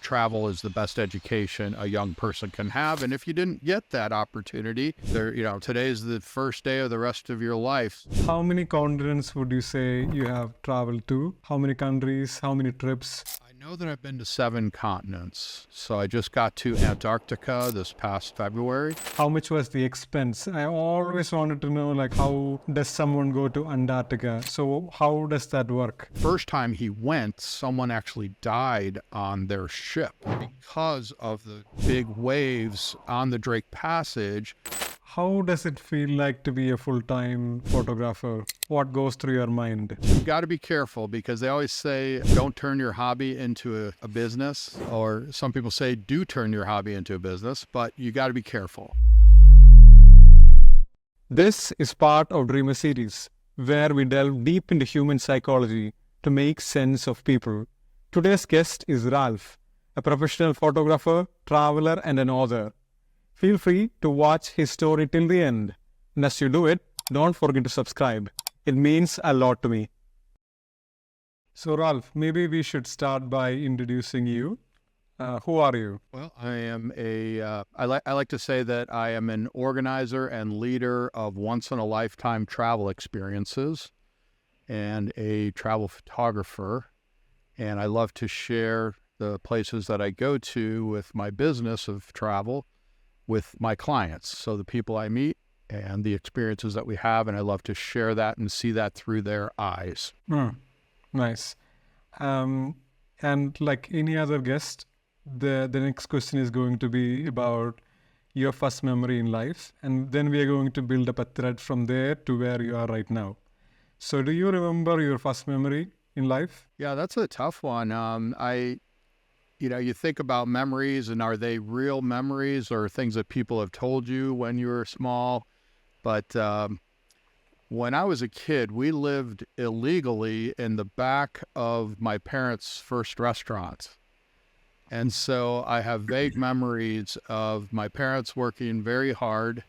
travel is the best education a young person can have. And if you didn't get that opportunity, today's the first day of the rest of your life. How many continents would you say you have traveled to? How many countries? How many trips? I know that I've been to 7 continents. So I just got to Antarctica this past February. How much was the expense? I always wanted to know, like, how does someone go to Antarctica? So how does that work? First time he went, someone actually died on their ship because of the big waves on the Drake Passage. How does it feel like to be a full-time photographer? What goes through your mind? You got to be careful because they always say, don't turn your hobby into a business. Or some people say, do turn your hobby into a business, but you got to be careful. This is part of Dreamer series, where we delve deep into human psychology to make sense of people. Today's guest is Ralph, a professional photographer, traveler, and an author. Feel free to watch his story till the end. And as you do it, don't forget to subscribe. It means a lot to me. So Ralph, maybe we should start by introducing you. Who are you? Well, I am I like to say that I am an organizer and leader of once-in-a-lifetime travel experiences and a travel photographer. And I love to share the places that I go to with my business of travel with my clients. So the people I meet and the experiences that we have, and I love to share that and see that through their eyes. Nice. And like any other guest, the next question is going to be about your first memory in life. And then we are going to build up a thread from there to where you are right now. So do you remember your first memory in life? Yeah, that's a tough one. You think about memories, and are they real memories or things that people have told you when you were small? But when I was a kid, we lived illegally in the back of my parents' first restaurant. And so I have vague memories of my parents working very hard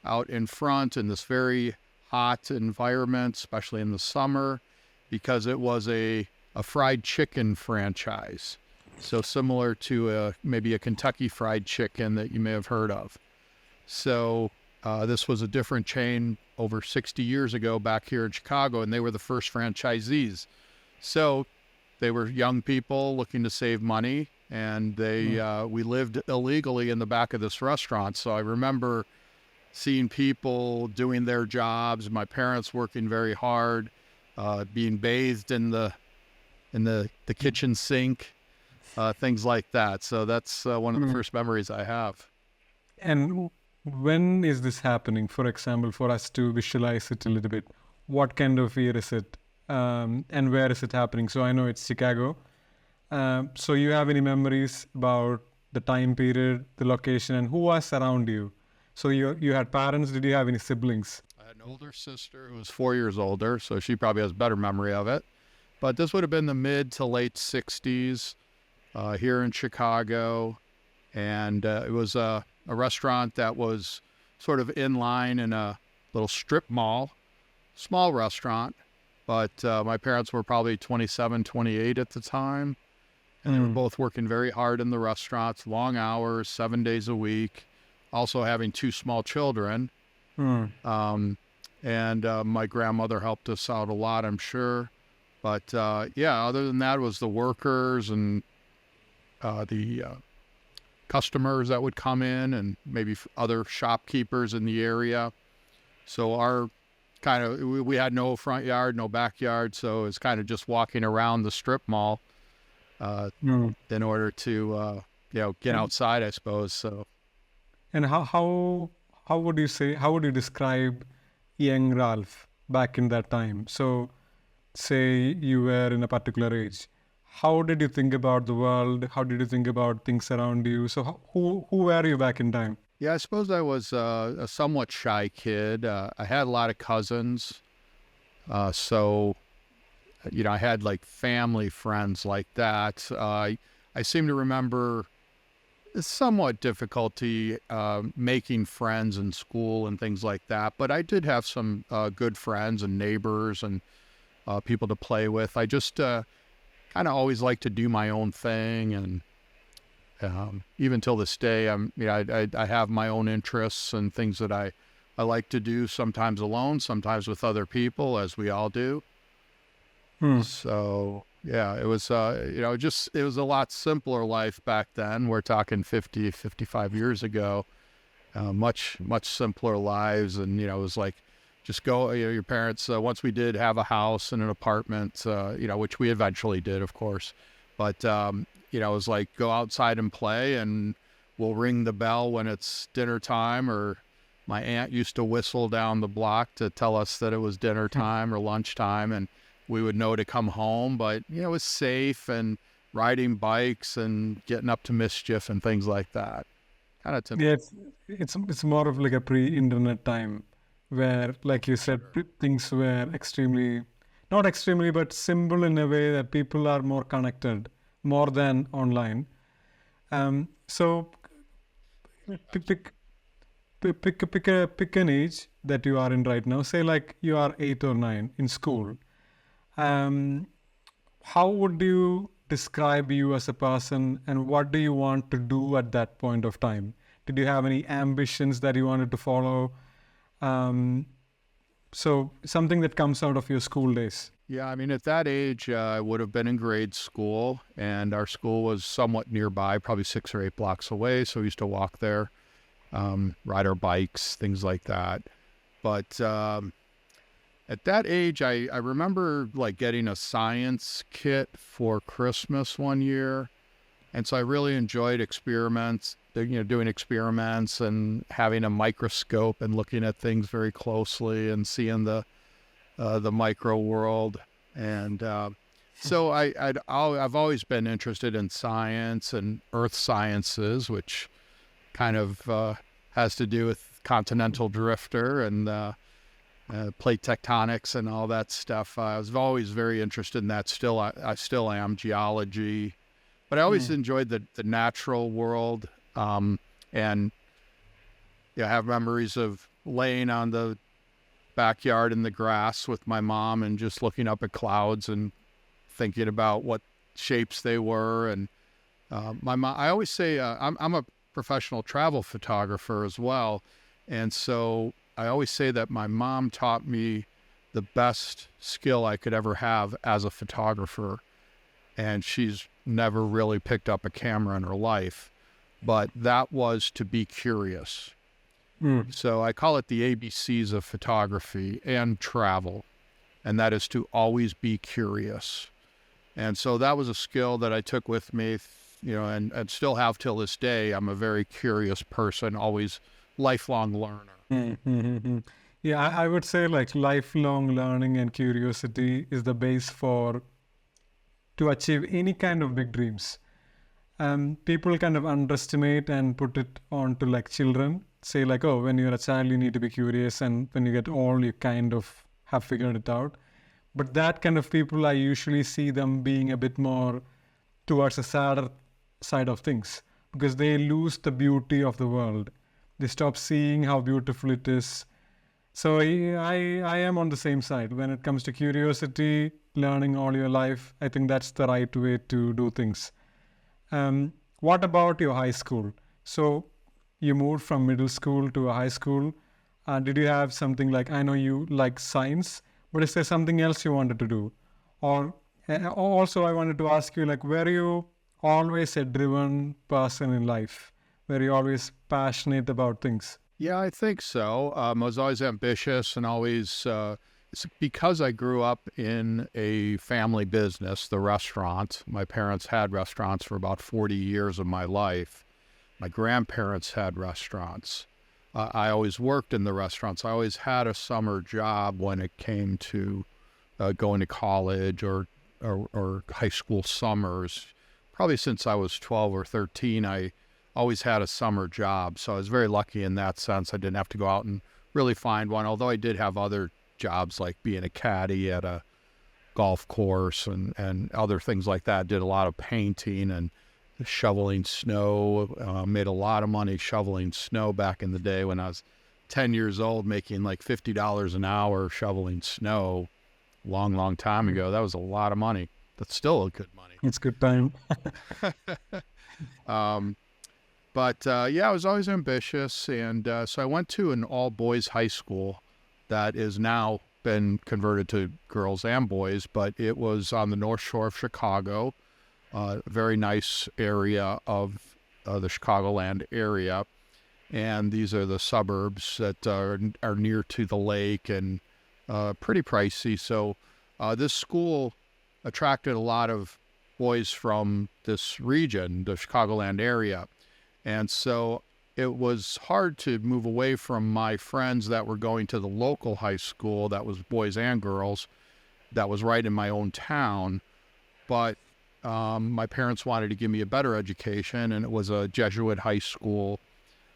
out in front in this very hot environment, especially in the summer, because it was a fried chicken franchise. So similar to maybe a Kentucky Fried Chicken that you may have heard of. So this was a different chain over 60 years ago back here in Chicago, and they were the first franchisees. So they were young people looking to save money, and we lived illegally in the back of this restaurant. So I remember seeing people doing their jobs, my parents working very hard, being bathed in the kitchen sink. Things like that. So that's one of the first memories I have. And when is this happening? For example, for us to visualize it a little bit, what kind of year is it? And where is it happening? So I know it's Chicago. So you have any memories about the time period, the location, and who was around you? So you had parents. Did you have any siblings? I had an older sister who was 4 years older, so she probably has better memory of it. But this would have been the mid to late 60s. Here in Chicago, and it was a restaurant that was sort of in line in a little strip mall, small restaurant, but my parents were probably 27, 28 at the time, and they were both working very hard in the restaurants, long hours, 7 days a week, also having 2 small children. And my grandmother helped us out a lot, I'm sure. But other than that, it was the workers and the customers that would come in, and maybe other shopkeepers in the area. So we had no front yard, no backyard, so it's kind of just walking around the strip mall in order to get outside, I suppose. So, and how would you describe young Ralph back in that time? So, say you were in a particular age. How did you think about the world? How did you think about things around you? So who were you back in time? Yeah, I suppose I was a somewhat shy kid. I had a lot of cousins. So I had like family friends like that. I seem to remember somewhat difficulty making friends in school and things like that. But I did have some good friends and neighbors and people to play with. I just kind of always like to do my own thing and Even till this day, I have my own interests and things that I like to do, sometimes alone, sometimes with other people, as we all do. So yeah, it was, it was a lot simpler life back then. We're talking 50, 55 years ago, much simpler lives. And, it was like, just go, your parents, once we did have a house and an apartment, which we eventually did, of course, but, it was like, go outside and play, and we'll ring the bell when it's dinner time. Or my aunt used to whistle down the block to tell us that it was dinner time or lunchtime, and we would know to come home. But, it was safe, and riding bikes and getting up to mischief and things like that. Kind of Yeah, it's more of like a pre-internet time where, like you said, things were not extremely, but simple in a way that people are more connected, more than online. So pick an age that you are in right now. Say like you are 8 or 9 in school. How would you describe you as a person, and what do you want to do at that point of time? Did you have any ambitions that you wanted to follow? So something that comes out of your school days. Yeah, at that age, I would have been in grade school, and our school was somewhat nearby, probably 6 or 8 blocks away. So we used to walk there, ride our bikes, things like that. But at that age, I remember like getting a science kit for Christmas one year. And so I really enjoyed experiments, doing experiments and having a microscope and looking at things very closely and seeing the micro world. And so I've always been interested in science and earth sciences, which kind of has to do with continental drifter and plate tectonics and all that stuff. I was always very interested in that. I still am, geology. But I always enjoyed the natural world, and I have memories of laying on the backyard in the grass with my mom and just looking up at clouds and thinking about what shapes they were. And my mom, I always say, I'm a professional travel photographer as well, and so I always say that my mom taught me the best skill I could ever have as a photographer. And she's never really picked up a camera in her life, but that was to be curious. So I call it the ABCs of photography and travel, and that is to always be curious. And so that was a skill that I took with me, and still have till this day. I'm a very curious person, always lifelong learner. Yeah, I would say like lifelong learning and curiosity is the base to achieve any kind of big dreams. People kind of underestimate and put it on to like children. Say like, oh, when you're a child, you need to be curious, and when you get old, you kind of have figured it out. But that kind of people, I usually see them being a bit more towards the sadder side of things, because they lose the beauty of the world. They stop seeing how beautiful it is. So I am on the same side. When it comes to curiosity, learning all your life, I think that's the right way to do things. What about your high school? So you moved from middle school to a high school. Did you have something like, I know you like science, but is there something else you wanted to do? Or also I wanted to ask you, like, were you always a driven person in life? Were you always passionate about things? Yeah, I think so. I was always ambitious and always, it's because I grew up in a family business, the restaurant. My parents had restaurants for about 40 years of my life. My grandparents had restaurants. I always worked in the restaurants. I always had a summer job when it came to going to college or high school summers. Probably since I was 12 or 13, I always had a summer job. So I was very lucky in that sense. I didn't have to go out and really find one, although I did have other jobs like being a caddy at a golf course and other things like that. Did a lot of painting and shoveling snow. Made a lot of money shoveling snow back in the day when I was 10 years old, making like $50 an hour shoveling snow. Long time ago. That was a lot of money. that's still a good money. It's good time. Yeah, I was always ambitious, and so I went to an all-boys high school that is now been converted to girls and boys, but it was on the North Shore of Chicago, a very nice area of the Chicagoland area, and these are the suburbs that are near to the lake and pretty pricey. So this school attracted a lot of boys from this region, the Chicagoland area. And so it was hard to move away from my friends that were going to the local high school that was boys and girls, that was right in my own town. But my parents wanted to give me a better education, and it was a Jesuit high school.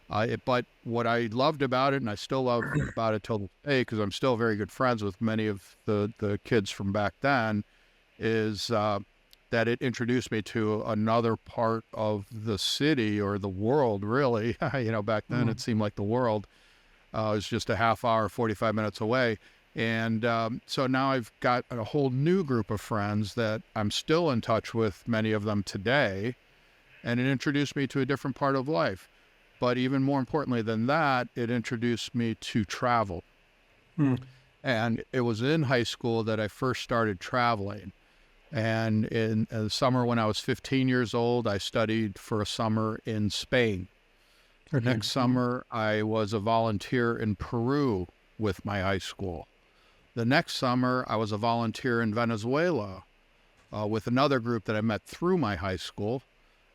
But what I loved about it, and I still love about it till today, because I'm still very good friends with many of the kids from back then, is that it introduced me to another part of the city, or the world, really. Back then it seemed like the world was just a half hour, 45 minutes away. And so now I've got a whole new group of friends that I'm still in touch with, many of them today, and it introduced me to a different part of life. But even more importantly than that, it introduced me to travel. And it was in high school that I first started traveling. And in the summer when I was 15 years old, I studied for a summer in Spain. Next summer, I was a volunteer in Peru with my high school. The next summer, I was a volunteer in Venezuela with another group that I met through my high school.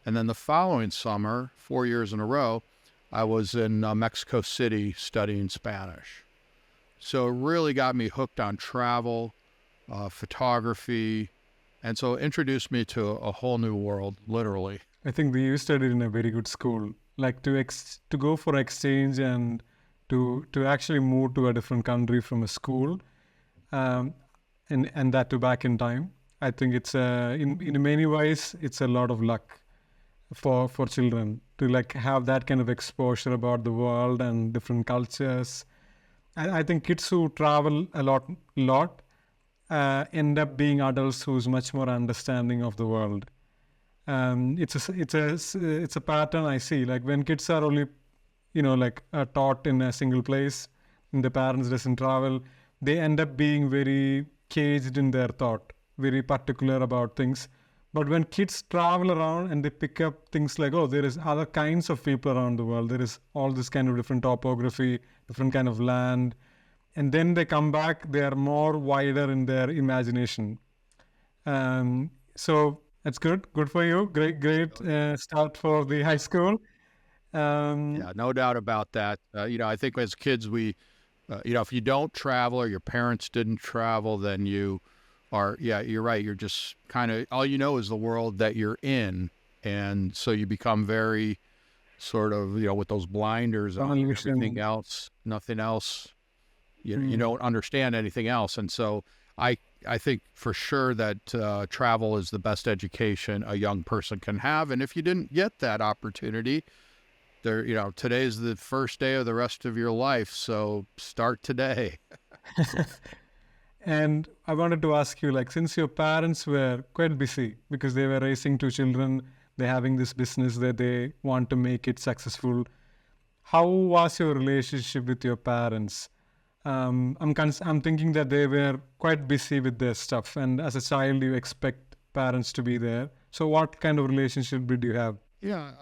And then the following summer, 4 years in a row, I was in Mexico City studying Spanish. So it really got me hooked on travel, photography, and so it introduced me to a whole new world, literally. I think you studied in a very good school. Like to go for exchange and to actually move to a different country from a school, and that too back in time. I think it's in many ways it's a lot of luck for children to like have that kind of exposure about the world and different cultures. And I think kids who travel a lot end up being adults who's much more understanding of the world. It's a pattern I see. Like when kids are only, taught in a single place, and the parents doesn't travel, they end up being very caged in their thought, very particular about things. But when kids travel around and they pick up things like, oh, there is other kinds of people around the world. There is all this kind of different topography, different kind of land. And then they come back, they are more wider in their imagination. So that's good. Good for you. Great start for the high school. Yeah, no doubt about that. I think as kids, we, if you don't travel or your parents didn't travel, then you're right. You're just kind of, all you know is the world that you're in. And so you become very sort of, with those blinders on, everything else, nothing else. You don't understand anything else. And so I think for sure that travel is the best education a young person can have. And if you didn't get that opportunity, today's the first day of the rest of your life. So start today. And I wanted to ask you, since your parents were quite busy because they were raising two children, they're having this business that they want to make it successful. How was your relationship with your parents? I'm thinking that they were quite busy with their stuff, and as a child, you expect parents to be there. So, what kind of relationship did you have? Yeah,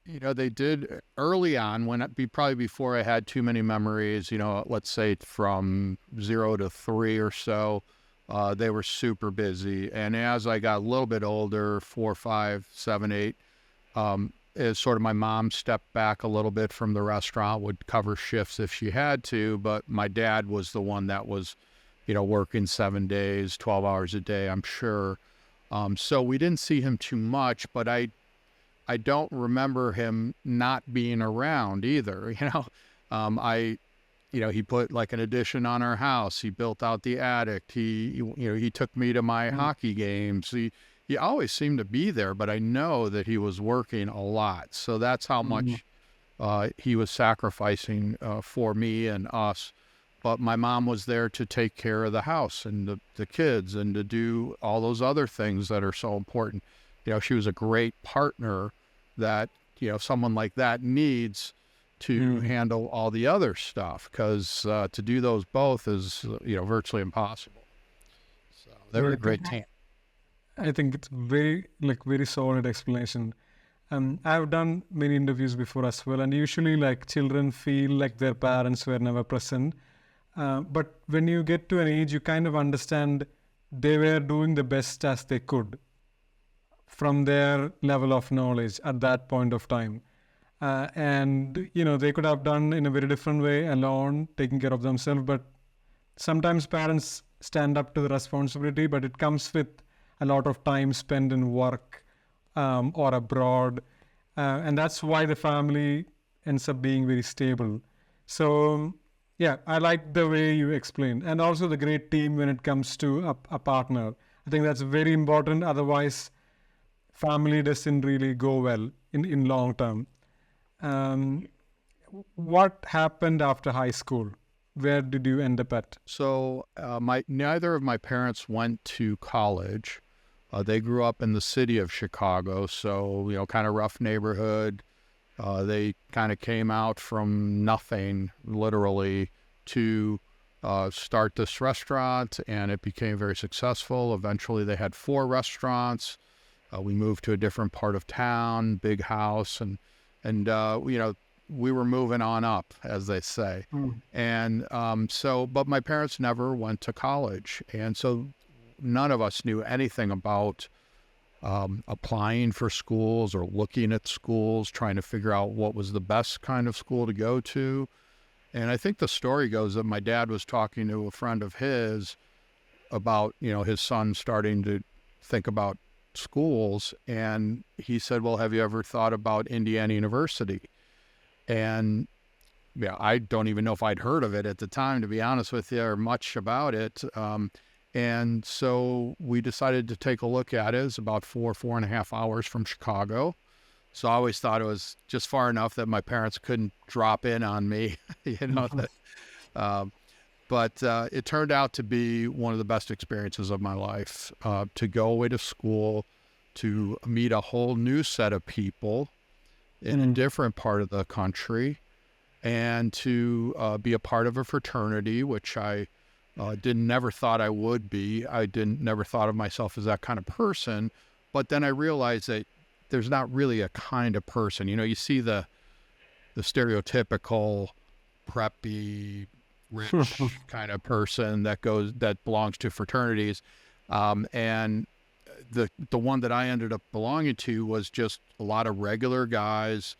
they did early on, probably before I had too many memories. Let's say from 0 to 3 or so, they were super busy. And as I got a little bit older, 4, 5, 7, 8. As sort of my mom stepped back a little bit from the restaurant, would cover shifts if she had to, but my dad was the one that was, working 7 days, 12 hours a day, I'm sure. So we didn't see him too much, but I don't remember him not being around either. He put like an addition on our house. He built out the attic. He took me to my hockey games. He always seemed to be there, but I know that he was working a lot. So that's how much he was sacrificing for me and us. but my mom was there to take care of the house and the kids and to do all those other things that are so important. She was a great partner that, someone like that needs to handle all the other stuff, because to do those both is, virtually impossible. So they were a great team. I think it's very solid explanation. I've done many interviews before as well, and usually children feel like their parents were never present. But when you get to an age, you kind of understand they were doing the best as they could from their level of knowledge at that point of time. And, they could have done in a very different way alone, taking care of themselves. But sometimes parents stand up to the responsibility, but it comes with a lot of time spent in work or abroad. And that's why the family ends up being very stable. So, yeah, I like the way you explained. And also the great team when it comes to a partner. I think that's very important. Otherwise, family doesn't really go well in long term. What happened after high school? Where did you end up at? So neither of my parents went to college. They grew up in the city of Chicago, so, kind of rough neighborhood. They kind of came out from nothing, literally, to start this restaurant, and it became very successful. Eventually, they had 4 restaurants. We moved to a different part of town, big house, and we were moving on up, as they say. And but my parents never went to college, and so none of us knew anything about applying for schools or looking at schools, trying to figure out what was the best kind of school to go to. And I think the story goes that my dad was talking to a friend of his about, his son starting to think about schools. And he said, well, have you ever thought about Indiana University? And I don't even know if I'd heard of it at the time, to be honest with you, or much about it. And so we decided to take a look at it. It's about 4.5 hours from Chicago. So I always thought it was just far enough that my parents couldn't drop in on me, But it turned out to be one of the best experiences of my life, to go away to school, to meet a whole new set of people in a different part of the country, and to be a part of a fraternity, which I never thought I would be. I never thought of myself as that kind of person. But then I realized that there's not really a kind of person. You see the stereotypical preppy, rich kind of person that belongs to fraternities. And the one that I ended up belonging to was just a lot of regular guys.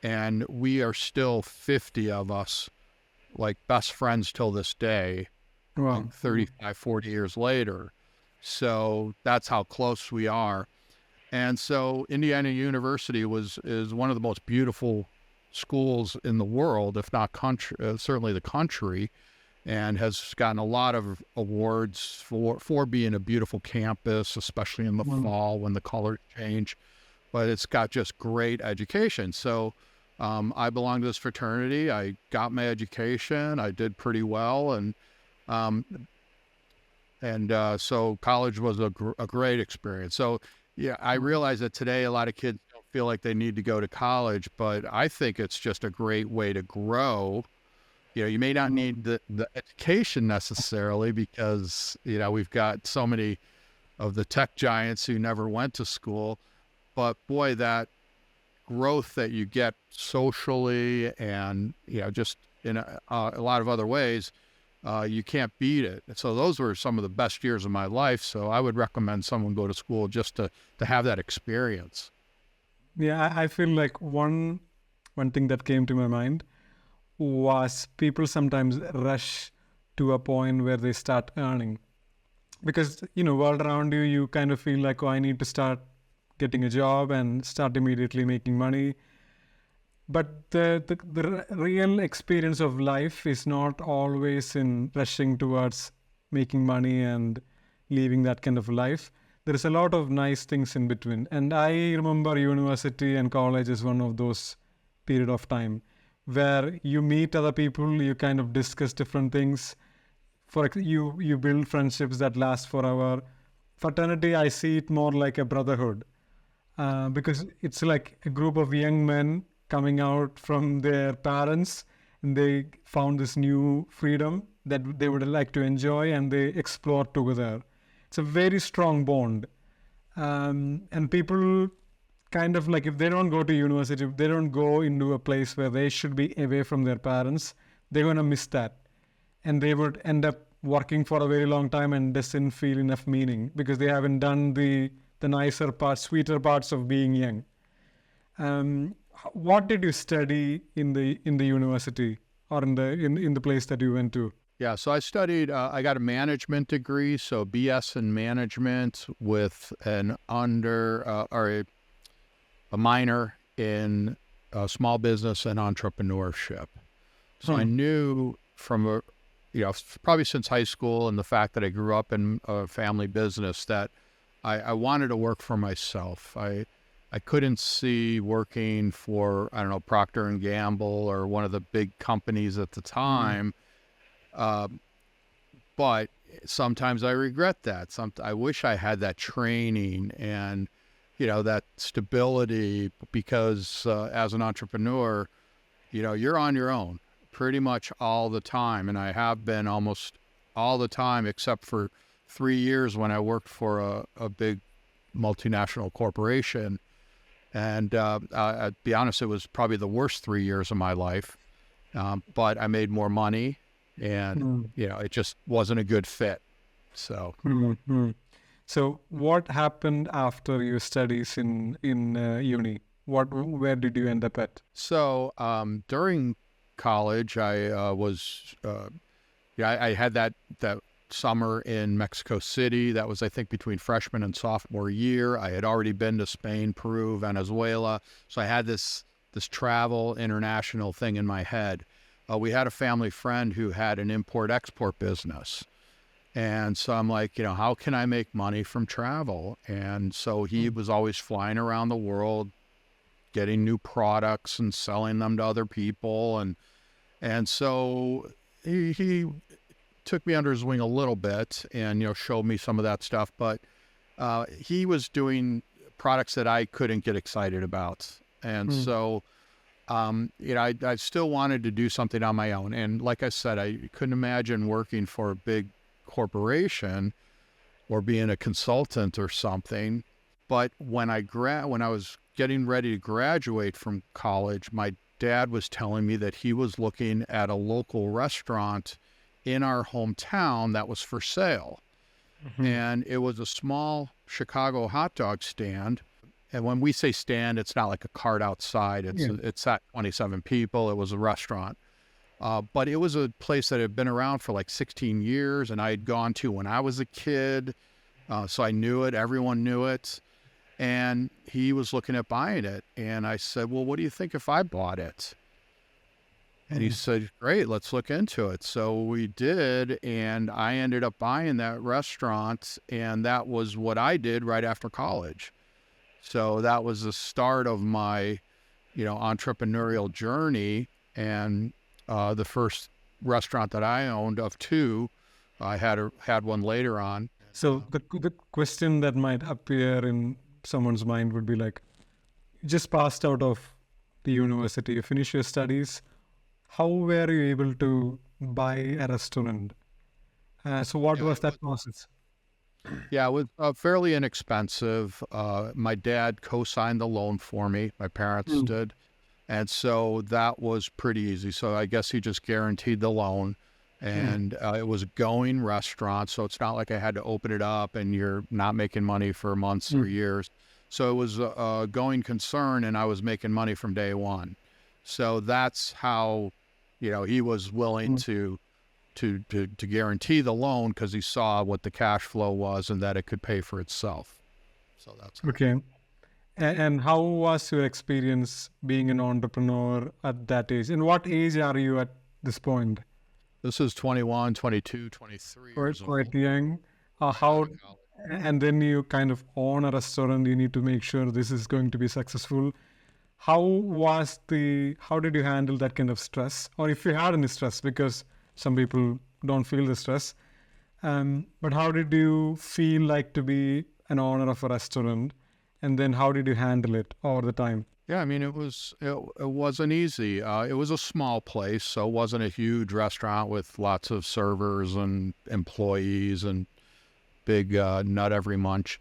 And we are still 50 of us, best friends till this day. Wow. 35, 40 years later. So that's how close we are. And so Indiana University is one of the most beautiful schools in the world, if not certainly the country, and has gotten a lot of awards for being a beautiful campus, especially in the fall when the colors change. But it's got just great education. So I belong to this fraternity. I got my education. I did pretty well, and so college was a great experience. So yeah, I realize that today a lot of kids don't feel like they need to go to college, but I think it's just a great way to grow. You may not need the education necessarily, because we've got so many of the tech giants who never went to school, but boy, that growth that you get socially and just in a lot of other ways, you can't beat it. So those were some of the best years of my life. So I would recommend someone go to school just to have that experience. Yeah, I feel like one thing that came to my mind was people sometimes rush to a point where they start earning. Because, world around you, you kind of feel like, oh, I need to start getting a job and start immediately making money. But the real experience of life is not always in rushing towards making money and living that kind of life. There is a lot of nice things in between. And I remember university and college is one of those period of time where you meet other people, you kind of discuss different things. You build friendships that last forever. Fraternity, I see it more like a brotherhood, because it's like a group of young men coming out from their parents, and they found this new freedom that they would like to enjoy, and they explore together. It's a very strong bond. And people kind of like, if they don't go to university, if they don't go into a place where they should be away from their parents, they're going to miss that. And they would end up working for a very long time and doesn't feel enough meaning because they haven't done the nicer parts, sweeter parts of being young. What did you study in the university or in the place that you went to? Yeah, so I studied, I got a management degree, so BS in management with an a minor in small business and entrepreneurship. So I knew from probably since high school and the fact that I grew up in a family business that I wanted to work for myself. I couldn't see working for, I don't know, Procter and Gamble or one of the big companies at the time. But sometimes I regret that. I wish I had that training and, that stability because as an entrepreneur, you're on your own pretty much all the time. And I have been almost all the time, except for 3 years when I worked for a big multinational corporation. And I'll be honest, it was probably the worst 3 years of my life. But I made more money and, it just wasn't a good fit. So. So what happened after your studies in uni? Where did you end up at? So during college, I I had that summer in Mexico City. That was, I think, between freshman and sophomore year. I had already been to Spain, Peru, Venezuela. So I had this travel international thing in my head. We had a family friend who had an import-export business. And so I'm like, how can I make money from travel? And so he was always flying around the world, getting new products and selling them to other people. And so he took me under his wing a little bit and, showed me some of that stuff. But he was doing products that I couldn't get excited about. And so, I still wanted to do something on my own. And like I said, I couldn't imagine working for a big corporation or being a consultant or something. But when I was getting ready to graduate from college, my dad was telling me that he was looking at a local restaurant in our hometown that was for sale. And it was a small Chicago hot dog stand. And when we say stand, it's not like a cart outside. It's at 27 people. It was a restaurant. But it was a place that had been around for like 16 years, and I had gone to when I was a kid. So I knew it. Everyone knew it. And he was looking at buying it. And I said, well, what do you think if I bought it? And he said, great, let's look into it. So we did, and I ended up buying that restaurant, and that was what I did right after college. So that was the start of my, entrepreneurial journey. And the first restaurant that I owned of two, I had one later on. So the question that might appear in someone's mind would be like, you just passed out of the university, you finished your studies. How were you able to buy a restaurant? So what was that process? Yeah, it was fairly inexpensive. My dad co-signed the loan for me. My parents did. And so that was pretty easy. So I guess he just guaranteed the loan. And it was a going restaurant. So it's not like I had to open it up and you're not making money for months or years. So it was a going concern, and I was making money from day one. So that's how, he was willing to guarantee the loan, because he saw what the cash flow was and that it could pay for itself. So that's okay. And how was your experience being an entrepreneur at that age? And what age are you at this point? This is 21, 22, 23 years old. Quite young. And then you kind of own a restaurant. You need to make sure this is going to be successful. how did you handle that kind of stress? Or if you had any stress, because some people don't feel the stress. But how did you feel like to be an owner of a restaurant? And then how did you handle it over the time? Yeah, I mean, it wasn't easy. It was a small place, so it wasn't a huge restaurant with lots of servers and employees and big nut every month.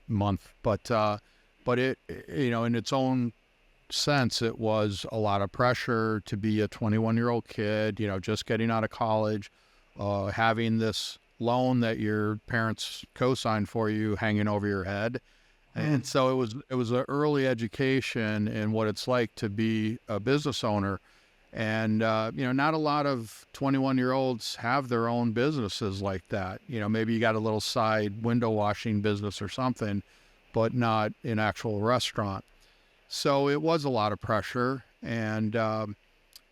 But it, in its own sense, it was a lot of pressure to be a 21-year-old kid, just getting out of college, having this loan that your parents co-signed for you hanging over your head. And so it was an early education in what it's like to be a business owner. And, not a lot of 21-year-olds have their own businesses like that. Maybe you got a little side window washing business or something, but not an actual restaurant. So it was a lot of pressure, and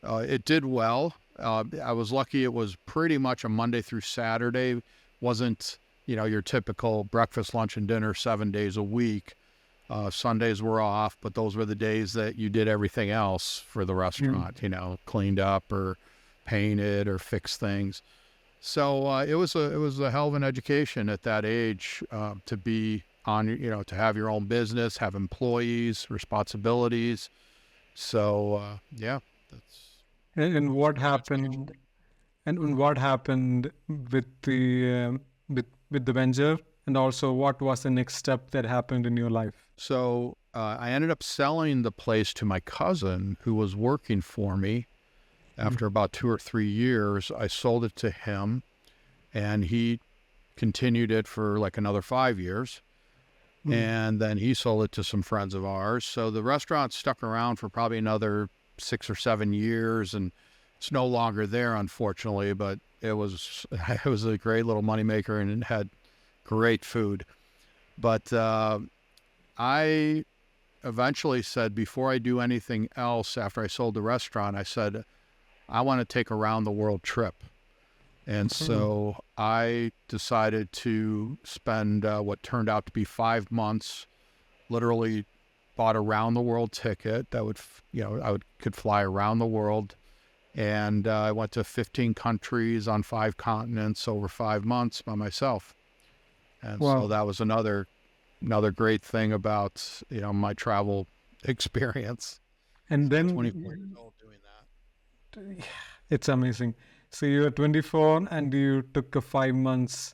it did well. I was lucky it was pretty much a Monday through Saturday. Wasn't your typical breakfast, lunch, and dinner 7 days a week. Sundays were off, but those were the days that you did everything else for the restaurant, cleaned up or painted or fixed things. So it was a hell of an education at that age to be on, to have your own business, have employees, responsibilities. So yeah, that's. And what happened? And what happened with the with the venture? And also, what was the next step that happened in your life? So I ended up selling the place to my cousin who was working for me. After about 2 or 3 years, I sold it to him, and he continued it for like another 5 years. And then he sold it to some friends of ours. So the restaurant stuck around for probably another 6 or 7 years, and it's no longer there, unfortunately, but it was a great little moneymaker, and it had great food. But I eventually said, before I do anything else after I sold the restaurant, I said, I want to take a round the world trip. And so I decided to spend what turned out to be 5 months, literally bought a round the world ticket that would, could fly around the world. And I went to 15 countries on 5 continents over 5 months by myself. And Wow. so that was another great thing about, my travel experience. And then 24 years old doing that. it's amazing. So you were 24 and you took a 5 months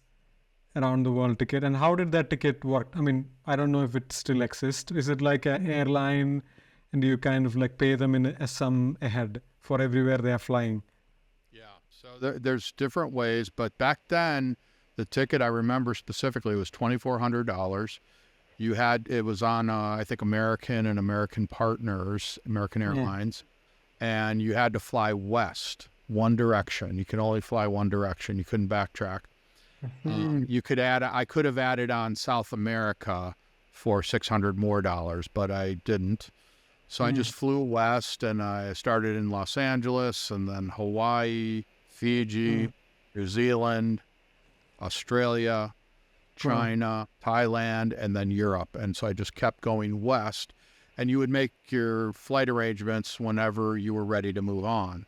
around the world ticket. And how did that ticket work? I mean, I don't know if it still exists. Is it like an airline and you kind of like pay them in a sum ahead for everywhere they are flying? Yeah. So there's different ways, but back then the ticket I remember specifically was $2,400. It was on, I think, American and American Partners, American Airlines, and you had to fly west, one direction. You could only fly one direction. You couldn't backtrack. I could have added on South America for $600 more, but I didn't. So I just flew west, and I started in Los Angeles, and then Hawaii, Fiji, New Zealand, Australia, China, Thailand, and then Europe. And so I just kept going west, and you would make your flight arrangements whenever you were ready to move on.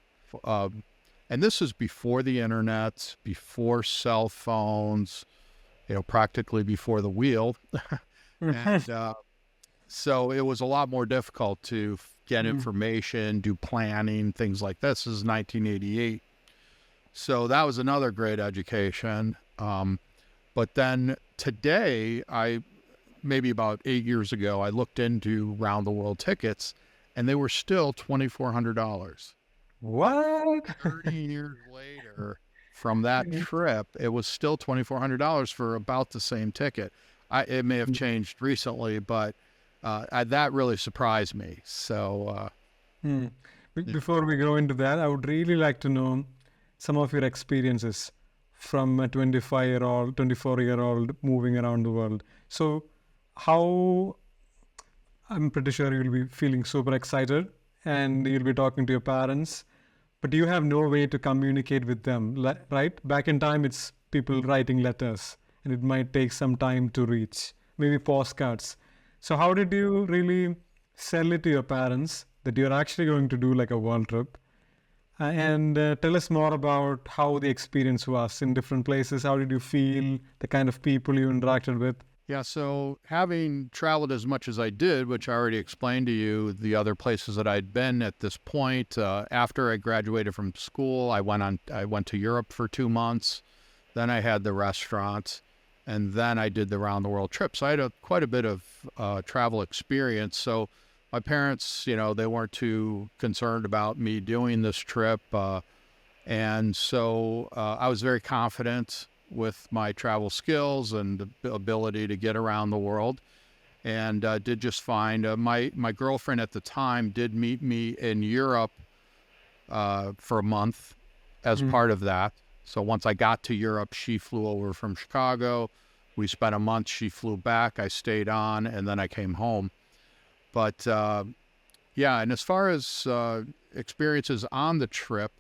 And this is before the internet, before cell phones, practically before the wheel. And so it was a lot more difficult to get information, do planning, things like this. This is 1988. So that was another great education. But then today, maybe about 8 years ago, I looked into round the world tickets, and they were still $2,400. What? 30 years later from that trip, it was still $2,400 for about the same ticket. It may have changed recently, but that really surprised me. So Before we go into that, I would really like to know some of your experiences from a 24-year-old moving around the world. So I'm pretty sure you'll be feeling super excited and you'll be talking to your parents, but you have no way to communicate with them, right? Back in time, it's people writing letters, and it might take some time to reach, maybe postcards. So how did you really sell it to your parents that you're actually going to do like a world trip. And tell us more about how the experience was in different places. How did you feel? The kind of people you interacted with? Yeah, so having traveled as much as I did, which I already explained to you, the other places that I'd been at this point, after I graduated from school, I went to Europe for 2 months. Then I had the restaurant, and then I did the round the world trip. So I had quite a bit of travel experience. So my parents, they weren't too concerned about me doing this trip. And so I was very confident with my travel skills and the ability to get around the world, and did just fine. My girlfriend at the time did meet me in Europe for a month as part of that. So once I got to Europe, she flew over from Chicago. We spent a month. She flew back. I stayed on, and then I came home. But yeah, and as far as experiences on the trip,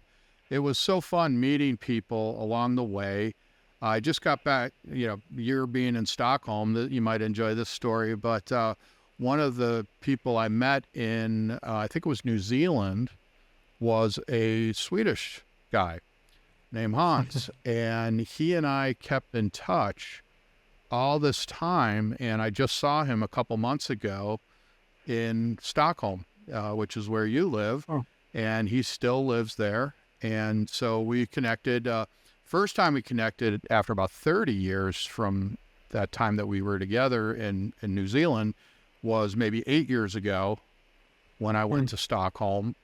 it was so fun meeting people along the way. I just got back, you're being in Stockholm, that you might enjoy this story, but one of the people I met in, I think it was New Zealand, was a Swedish guy named Hans. And he and I kept in touch all this time. And I just saw him a couple months ago in Stockholm, which is where you live. Oh. And he still lives there. And so we connected. First time we connected after about 30 years from that time that we were together in New Zealand was maybe 8 years ago when I went to Stockholm,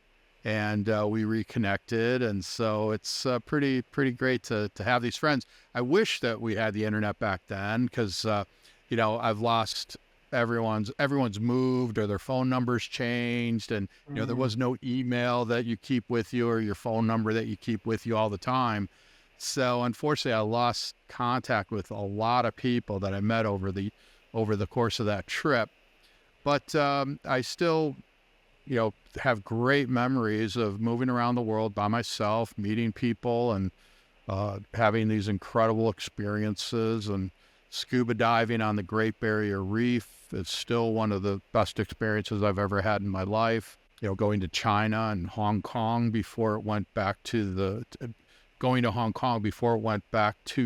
and we reconnected. And so it's pretty great to have these friends. I wish that we had the internet back then, because I've lost everyone's moved, or their phone numbers changed, and there was no email that you keep with you, or your phone number that you keep with you all the time. So unfortunately, I lost contact with a lot of people that I met over the course of that trip. But I still have great memories of moving around the world by myself, meeting people, and having these incredible experiences. And scuba diving on the Great Barrier Reef is still one of the best experiences I've ever had in my life. Going to China and Hong Kong before it went back to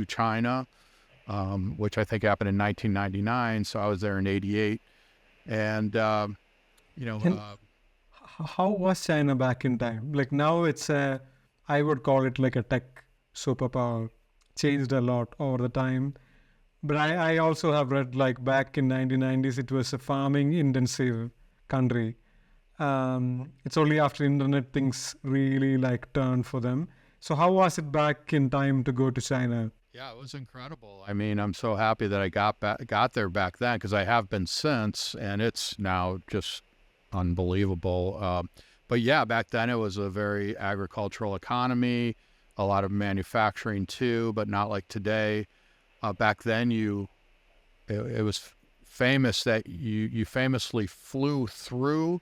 China, which I think happened in 1999. So I was there in 88. And, how was China back in time? Like now I would call it like a tech superpower. Changed a lot over the time. But I also have read, like, back in 1990s, it was a farming intensive country. It's only after internet things really turned for them. So how was it back in time to go to China? Yeah, it was incredible. I mean, I'm so happy that I got there back then, because I have been since, and it's now just unbelievable. But yeah, back then it was a very agricultural economy, a lot of manufacturing too, but not like today. Back then, it was famous that you famously flew through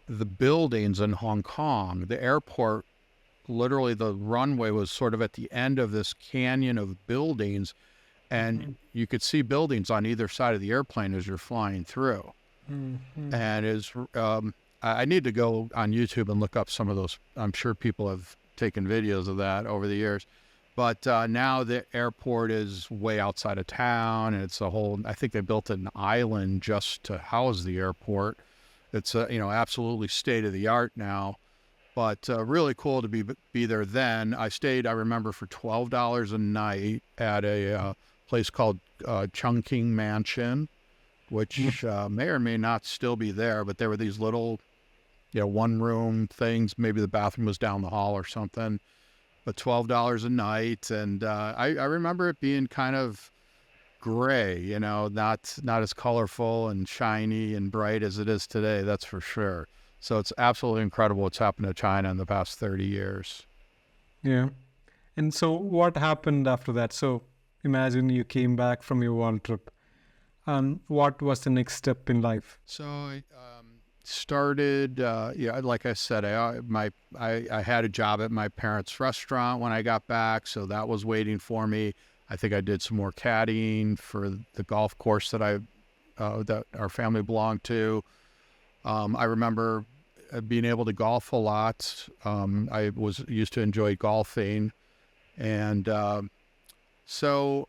the buildings in Hong Kong. The airport, literally the runway was sort of at the end of this canyon of buildings, and you could see buildings on either side of the airplane as you're flying through. And I need to go on YouTube and look up some of those. I'm sure people have taken videos of that over the years. But now the airport is way outside of town, and it's I think they built an island just to house the airport. It's absolutely state of the art now, but really cool to be there then. I stayed, I remember, for $12 a night at a place called Chungking Mansion, which may or may not still be there, but there were these little, one room things. Maybe the bathroom was down the hall or something. But $12 a night, and I remember it being kind of gray, not as colorful and shiny and bright as it is today, that's for sure. So it's absolutely incredible what's happened to China in the past 30 years. Yeah. And so what happened after that? So imagine you came back from your world trip. What was the next step in life? So I started, like I said, I had a job at my parents' restaurant when I got back, so that was waiting for me. I think I did some more caddying for the golf course that our family belonged to. I remember being able to golf a lot. I was used to enjoy golfing. And so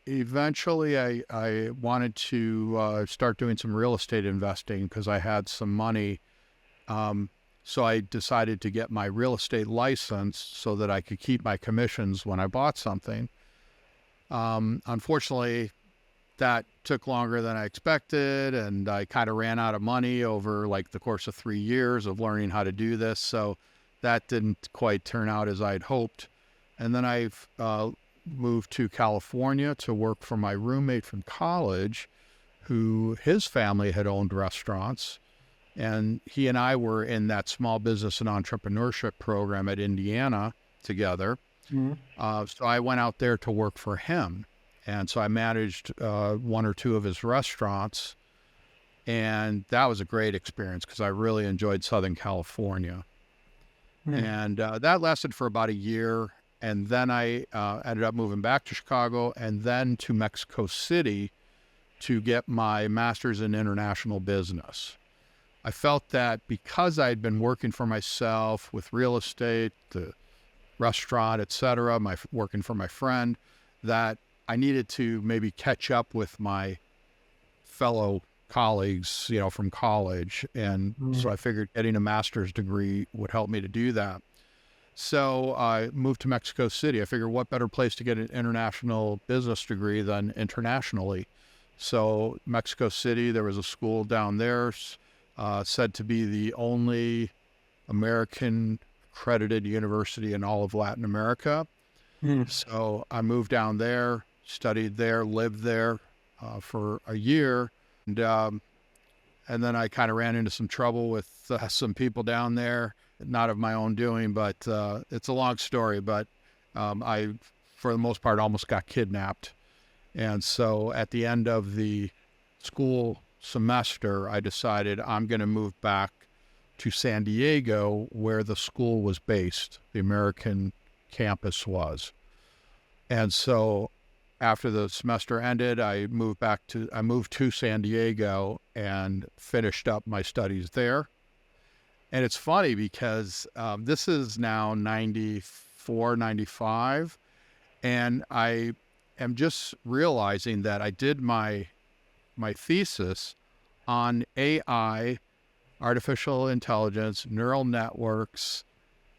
eventually I wanted to start doing some real estate investing because I had some money. So I decided to get my real estate license so that I could keep my commissions when I bought something. Unfortunately, that took longer than I expected, and I kind of ran out of money over like the course of 3 years of learning how to do this. So that didn't quite turn out as I'd hoped. And then I've moved to California to work for my roommate from college, who his family had owned restaurants. And he and I were in that small business and entrepreneurship program at Indiana together. So I went out there to work for him. And so I managed one or two of his restaurants. And that was a great experience because I really enjoyed Southern California. And that lasted for about a year. And then I ended up moving back to Chicago and then to Mexico City to get my master's in international business. I felt that because I'd been working for myself with real estate, the restaurant, etc., working for my friend, that I needed to maybe catch up with my fellow colleagues, from college. And so I figured getting a master's degree would help me to do that. So I moved to Mexico City. I figured what better place to get an international business degree than internationally. So Mexico City, there was a school down there, said to be the only American accredited university in all of Latin America. So I moved down there, studied there, lived there for a year. And then I kind of ran into some trouble with some people down there, not of my own doing, but it's a long story. But I, for the most part, almost got kidnapped. And so at the end of the school semester, I decided I'm going to move back to San Diego, where the school was based, the American campus was. And so after the semester ended, I moved to San Diego and finished up my studies there. And it's funny because this is now 94, 95, and I am just realizing that I did my thesis on AI, artificial intelligence, neural networks,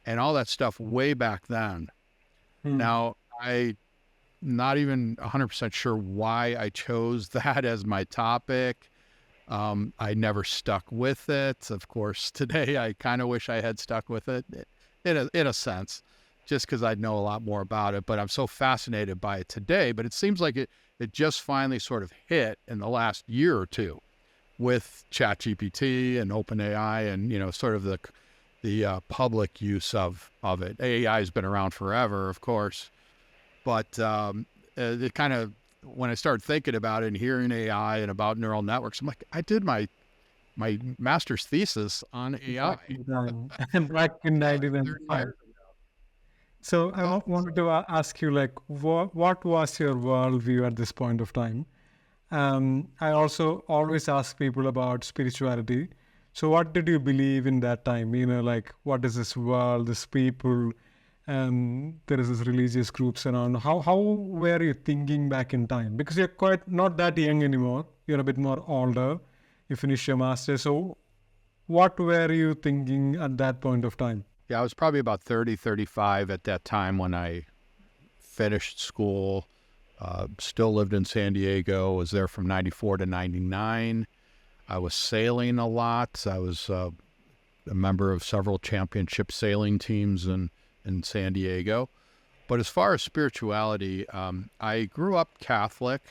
and all that stuff way back then. Now, I'm not even 100% sure why I chose that as my topic. I never stuck with it. Of course, today I kind of wish I had stuck with it in a sense, just because I'd know a lot more about it. But I'm so fascinated by it today. But it seems like it just finally sort of hit in the last year or two with ChatGPT and OpenAI and, sort of the public use of it. AI has been around forever, of course. But it kind of, when I started thinking about it and hearing AI and about neural networks, I'm like, I did my master's thesis on AI. Back in 1995. So I wanted to ask you, what was your worldview at this point of time? I also always ask people about spirituality. So what did you believe in that time? What is this world, this people, there is this religious groups around. How were you thinking back in time? Because you're quite not that young anymore. You're a bit more older. You finished your master's. So what were you thinking at that point of time? Yeah, I was probably about 30, 35 at that time when I finished school. Still lived in San Diego, was there from 94 to 99. I was sailing a lot. I was a member of several championship sailing teams in San Diego. But as far as spirituality, I grew up Catholic,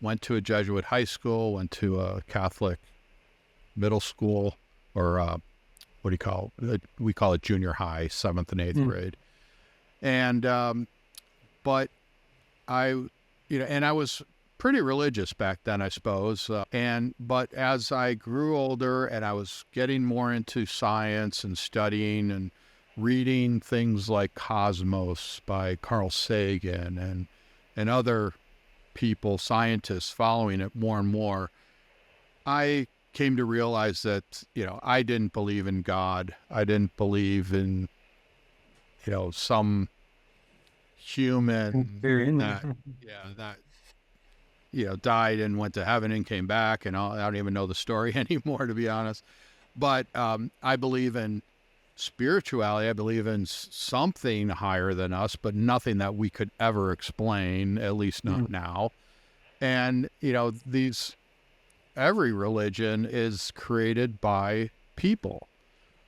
went to a Jesuit high school, went to a Catholic middle school, or what do you call it? We call it junior high, 7th and 8th grade. And, but and I was pretty religious back then, I suppose. But as I grew older and I was getting more into science and studying and reading things like Cosmos by Carl Sagan and other people, scientists, following it more and more, I came to realize that, I didn't believe in God. I didn't believe in, some human that died and went to heaven and came back, and I don't even know the story anymore, to be honest. But I believe in spirituality. I believe in something higher than us, but nothing that we could ever explain, at least not now. And every religion is created by people,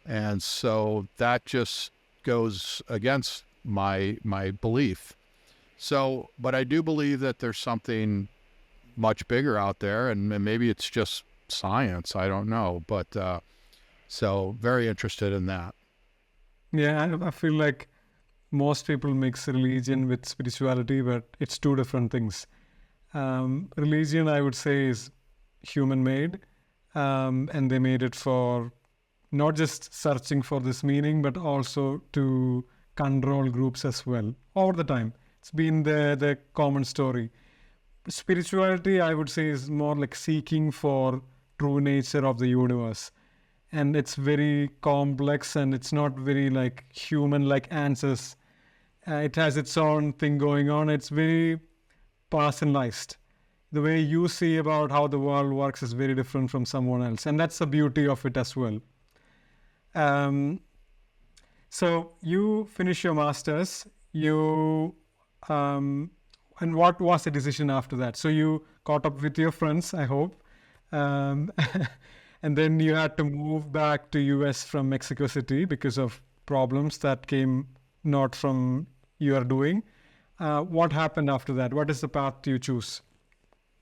and so that just goes against my belief. So, but I do believe that there's something much bigger out there, and maybe it's just science. I don't know, but so very interested in that. Yeah, I feel like most people mix religion with spirituality, but it's two different things. Religion, I would say, is human-made, and they made it for not just searching for this meaning, but also to control groups as well over the time. It's been the common story. Spirituality, I would say, is more like seeking for true nature of the universe. And it's very complex, and it's not very like human-like answers. It has its own thing going on. It's very personalized. The way you see about how the world works is very different from someone else. And that's the beauty of it as well. So you finish your master's, and what was the decision after that? So you caught up with your friends, I hope. And then you had to move back to US from Mexico City because of problems that came not from your doing. What happened after that? What is the path you choose?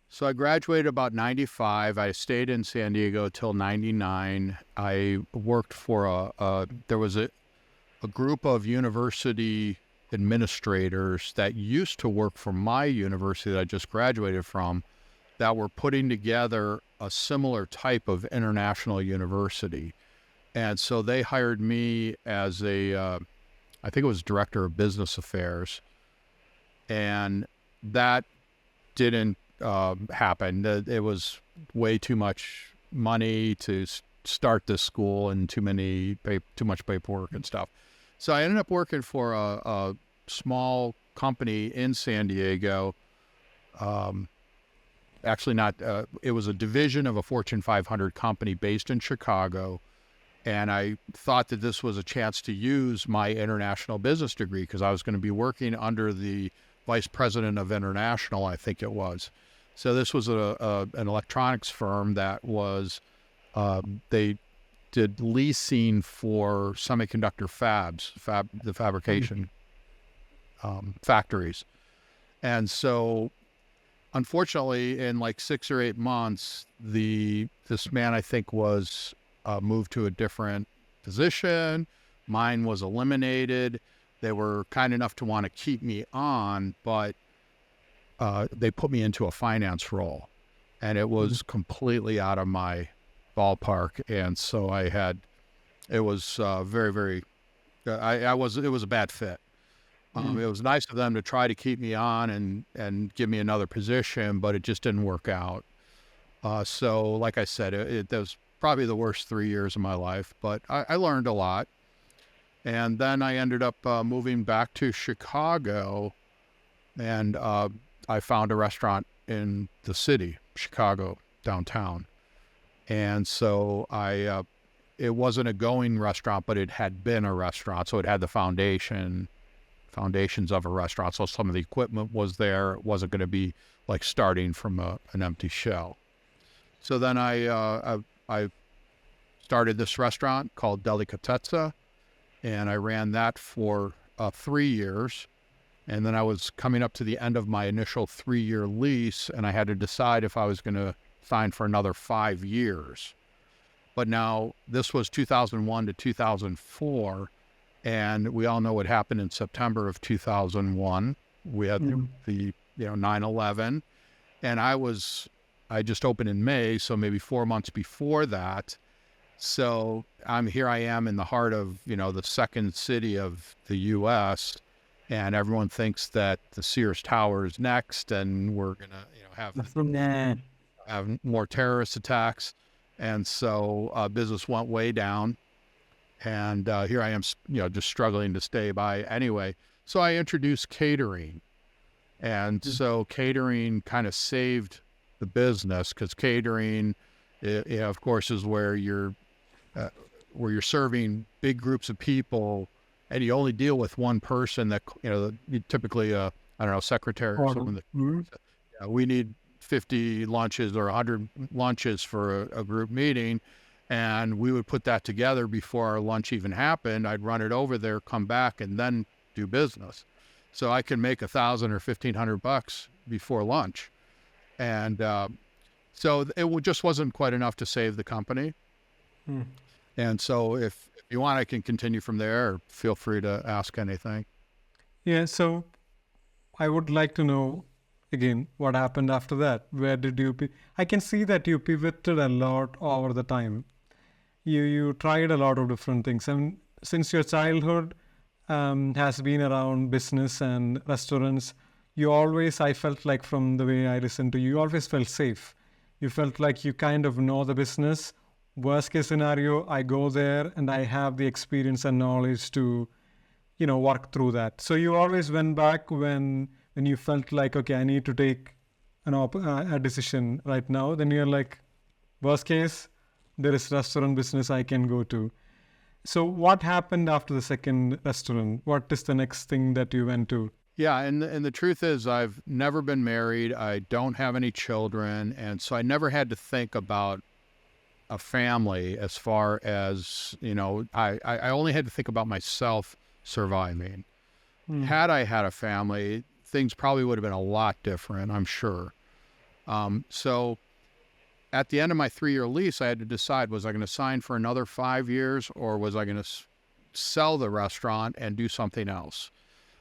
So I graduated about 95. I stayed in San Diego till 99. I worked for there was a group of university administrators that used to work for my university that I just graduated from, that were putting together a similar type of international university. And so they hired me as I think it was director of business affairs. And that didn't happen. It was way too much money to start this school, and too much paperwork and stuff. So I ended up working for a small company in San Diego. Actually not, it was a division of a Fortune 500 company based in Chicago. And I thought that this was a chance to use my international business degree, because I was going to be working under the vice president of international, I think it was. So this was an electronics firm that was, they did leasing for semiconductor fabs, the fabrication factories. And so unfortunately, in like 6 or 8 months, this man, I think, was moved to a different position. Mine was eliminated. They were kind enough to want to keep me on, but they put me into a finance role, and it was completely out of my ballpark. And so it was very, very, it was a bad fit. It was nice of them to try to keep me on and give me another position, but it just didn't work out. So like I said, it was probably the worst 3 years of my life, but I learned a lot. And then I ended up moving back to Chicago, and I found a restaurant in the city, Chicago, downtown. And so it wasn't a going restaurant, but it had been a restaurant. So it had the foundations of a restaurant. So some of the equipment was there. It wasn't going to be like starting from an empty shell. So then I started this restaurant called Delicatezza, and I ran that for 3 years. And then I was coming up to the end of my initial 3-year lease, and I had to decide if I was going to sign for another 5 years. But now this was 2001 to 2004, and we all know what happened in September of 2001. We had the 9/11, and I just opened in May, so maybe 4 months before that. So here I am in the heart of the second city of the U.S., and everyone thinks that the Sears Tower is next, and we're gonna have more terrorist attacks. And so business went way down. And here I am, just struggling to stay by anyway. So I introduced catering. And so catering kind of saved the business, because catering, of course, is where you're serving big groups of people, and you only deal with one person that, typically, secretary or someone that, we need 50 lunches or 100 lunches for a group meeting. And we would put that together before our lunch even happened. I'd run it over there, come back, and then do business. So I can make $1,000 or $1,500 before lunch. And so it just wasn't quite enough to save the company. And so if you want, I can continue from there, or feel free to ask anything. Yeah, so I would like to know, again, what happened after that? Where did you... I can see that you pivoted a lot over the time. You tried a lot of different things. And since your childhood has been around business and restaurants, you always, I felt like from the way I listened to you, you always felt safe. You felt like you kind of know the business. Worst case scenario, I go there and I have the experience and knowledge to, work through that. So you always went back when you felt like, okay, I need to take a decision right now. Then you're like, worst case, there is restaurant business I can go to. So what happened after the second restaurant? What is the next thing that you went to? Yeah, and the truth is, I've never been married. I don't have any children, and so I never had to think about a family as far as, I only had to think about myself surviving. Had I had a family, things probably would have been a lot different, I'm sure. So at the end of my 3-year lease, I had to decide, was I going to sign for another 5 years, or was I going to sell the restaurant and do something else?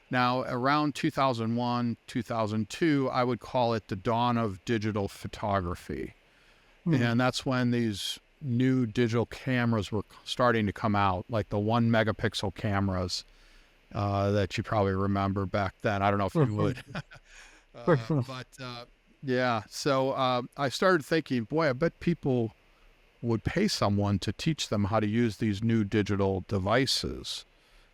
Now, around 2001, 2002, I would call it the dawn of digital photography. And that's when these new digital cameras were starting to come out, like the 1 megapixel cameras that you probably remember back then. I don't know if you would. Yeah. So I started thinking, boy, I bet people would pay someone to teach them how to use these new digital devices,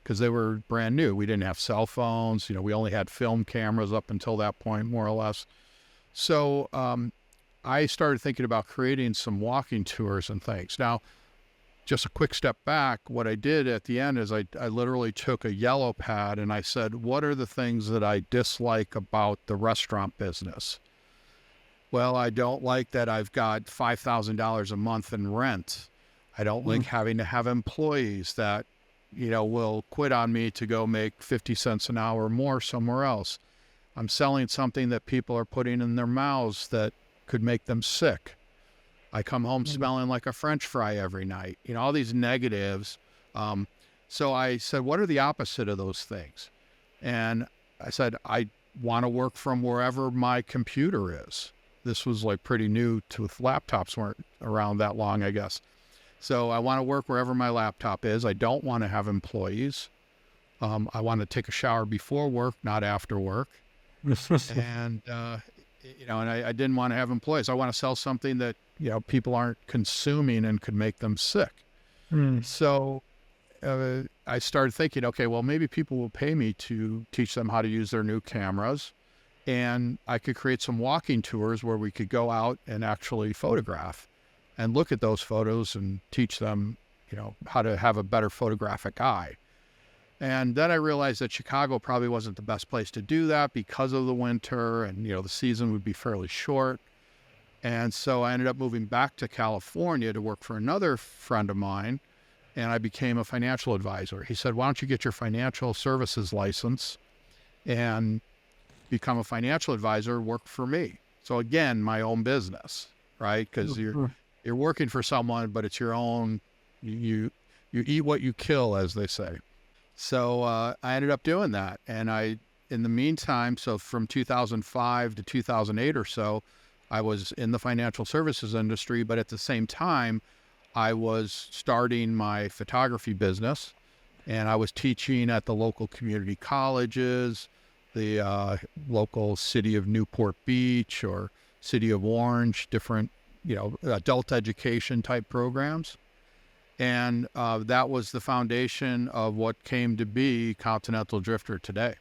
because they were brand new. We didn't have cell phones. We only had film cameras up until that point, more or less. So I started thinking about creating some walking tours and things. Now, just a quick step back, what I did at the end is I literally took a yellow pad and I said, what are the things that I dislike about the restaurant business? Well, I don't like that I've got $5,000 a month in rent. I don't like having to have employees that, will quit on me to go make 50 cents an hour more somewhere else. I'm selling something that people are putting in their mouths that could make them sick. I come home smelling like a French fry every night. All these negatives. So I said, what are the opposite of those things? And I said, I want to work from wherever my computer is. This was like pretty new to laptops weren't around that long, I guess. So I want to work wherever my laptop is. I don't want to have employees. I want to take a shower before work, not after work. And, and I didn't want to have employees. I want to sell something that, people aren't consuming and could make them sick. So I started thinking, okay, well, maybe people will pay me to teach them how to use their new cameras. And I could create some walking tours where we could go out and actually photograph and look at those photos and teach them, how to have a better photographic eye. And then I realized that Chicago probably wasn't the best place to do that because of the winter, and, the season would be fairly short. And so I ended up moving back to California to work for another friend of mine, and I became a financial advisor. He said, why don't you get your financial services license and become a financial advisor, work for me? So again, my own business, right? Because you're working for someone, but it's your own, you eat what you kill, as they say. So I ended up doing that. And in the meantime, so from 2005 to 2008 or so, I was in the financial services industry, but at the same time, I was starting my photography business, and I was teaching at the local community colleges, the local city of Newport Beach or city of Orange, different adult education type programs. And that was the foundation of what came to be Continental Drifter today.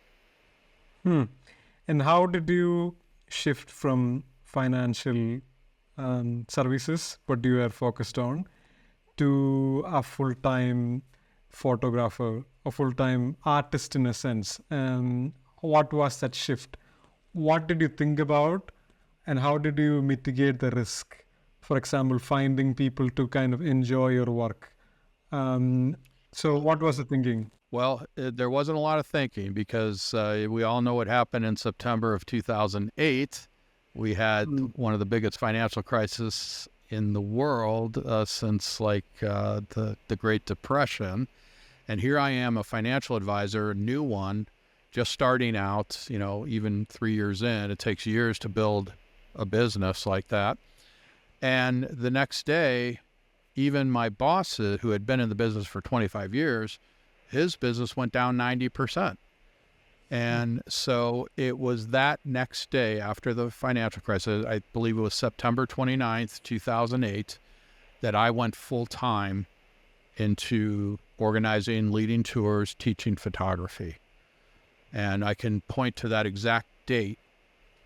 And how did you shift from financial services, what you are focused on, to a full-time photographer, a full-time artist in a sense? And what was that shift? What did you think about, and how did you mitigate the risk? For example, finding people to kind of enjoy your work. So what was the thinking? Well, there wasn't a lot of thinking because we all know what happened in September of 2008. We had one of the biggest financial crises in the world since the Great Depression. And here I am, a financial advisor, a new one, just starting out, even 3 years in. It takes years to build a business like that. And the next day, even my boss, who had been in the business for 25 years, his business went down 90%. And so it was that next day after the financial crisis, I believe it was September 29th, 2008, that I went full time into organizing, leading tours, teaching photography. And I can point to that exact date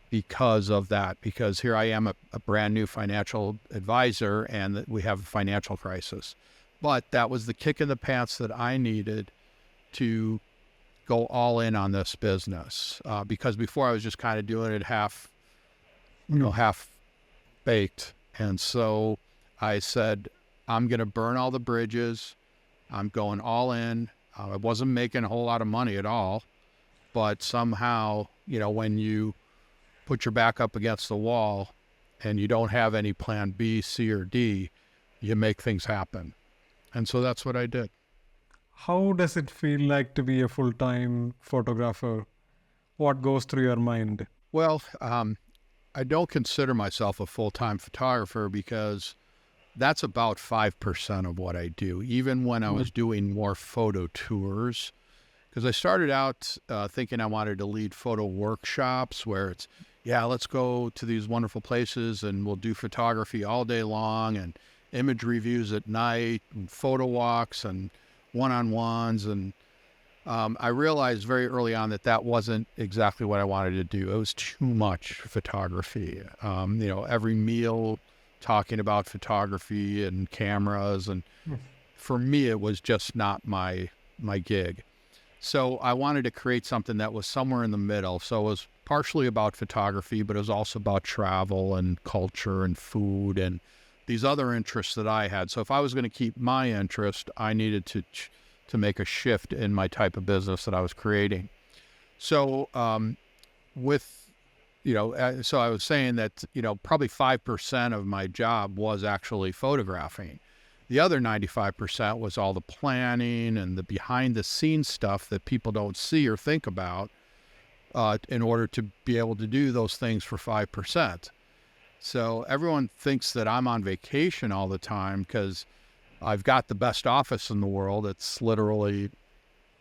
because of that, because here I am, a brand new financial advisor, and we have a financial crisis. But that was the kick in the pants that I needed to go all in on this business, because before I was just kind of doing it half baked. And so I said, I'm going to burn all the bridges. I'm going all in. I wasn't making a whole lot of money at all, but somehow, when you put your back up against the wall and you don't have any plan B, C, or D, you make things happen. And so that's what I did. How does it feel like to be a full-time photographer? What goes through your mind? Well, I don't consider myself a full-time photographer because that's about 5% of what I do, even when I was doing more photo tours. Because I started out thinking I wanted to lead photo workshops where it's, let's go to these wonderful places and we'll do photography all day long and image reviews at night and photo walks and one-on-ones. And I realized very early on that wasn't exactly what I wanted to do. It was too much photography. Every meal talking about photography and cameras. And for me, it was just not my gig. So I wanted to create something that was somewhere in the middle. So it was partially about photography, but it was also about travel and culture and food and these other interests that I had. So if I was going to keep my interest, I needed to make a shift in my type of business that I was creating. So so I was saying that, probably 5% of my job was actually photographing. The other 95% was all the planning and the behind the scenes stuff that people don't see or think about in order to be able to do those things for 5%. So everyone thinks that I'm on vacation all the time because I've got the best office in the world. It's literally